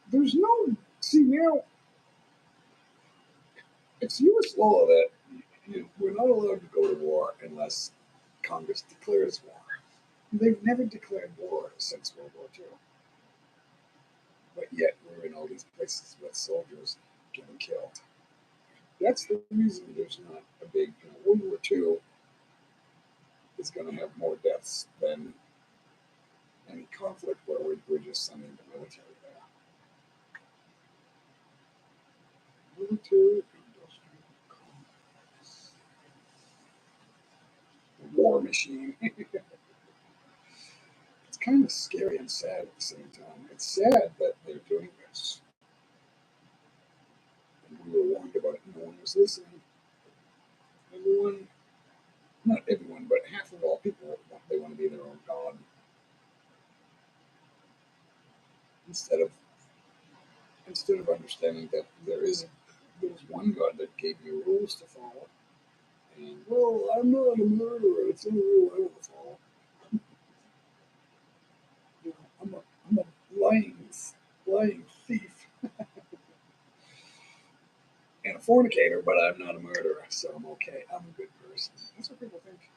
there's no, see now, it's U.S. law that we're not allowed to go to war unless Congress declares war. They've never declared war since World War II. But yet we're in all these places with soldiers getting killed. That's the reason there's not a big, World War II is going to have more deaths than any conflict where we're just sending the military there. Military industrial complex. The war machine. It's kind of scary and sad at the same time. It's sad that they're doing this. And we were warned about it. No one was listening. Everyone, not everyone, but half of all people, they want to be their own god. Instead of understanding that there's one God that gave you rules to follow. And, well, I'm not a murderer. It's only rule I want to follow. I'm a lying thief and a fornicator, but I'm not a murderer, so I'm okay. I'm a good person. That's what people think.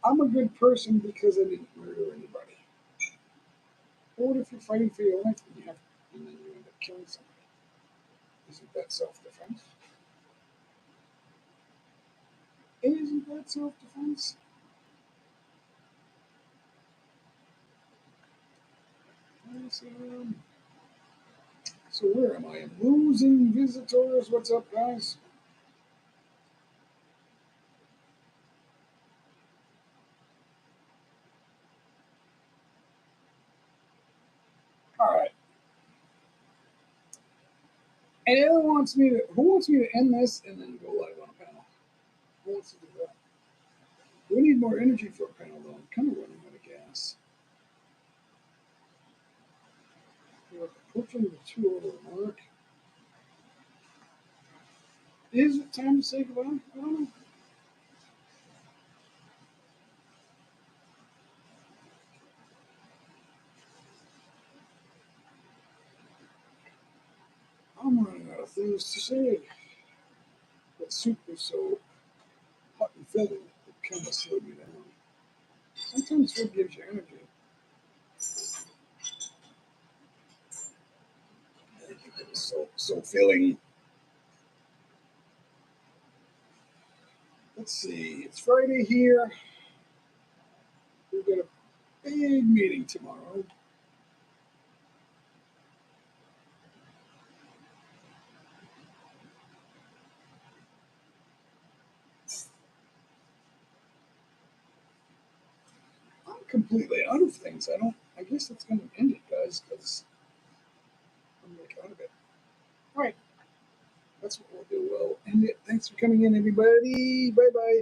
I'm a good person because I didn't murder anybody. Well, what if you're fighting for your life and then you end up killing somebody? Isn't that self-defense? Isn't that self-defense? So where am I? I'm losing visitors. What's up, guys? All right. And who wants me to end this and then go live on a panel? Who wants to do that? We need more energy for a panel, though. I'm kind of running out of gas. We're approaching the 2 hour mark. Is it time to say goodbye? I don't know. I'm running out of things to say. That soup was so hot and filling, it kind of slowed me down. Sometimes food gives you energy. It was so filling. Let's see. It's Friday here. We've got a big meeting tomorrow. I'm completely out of things. I guess that's going to end it, guys, because I'm like out of it. All right. That's what we'll do. Well, and thanks for coming in, everybody. Bye bye.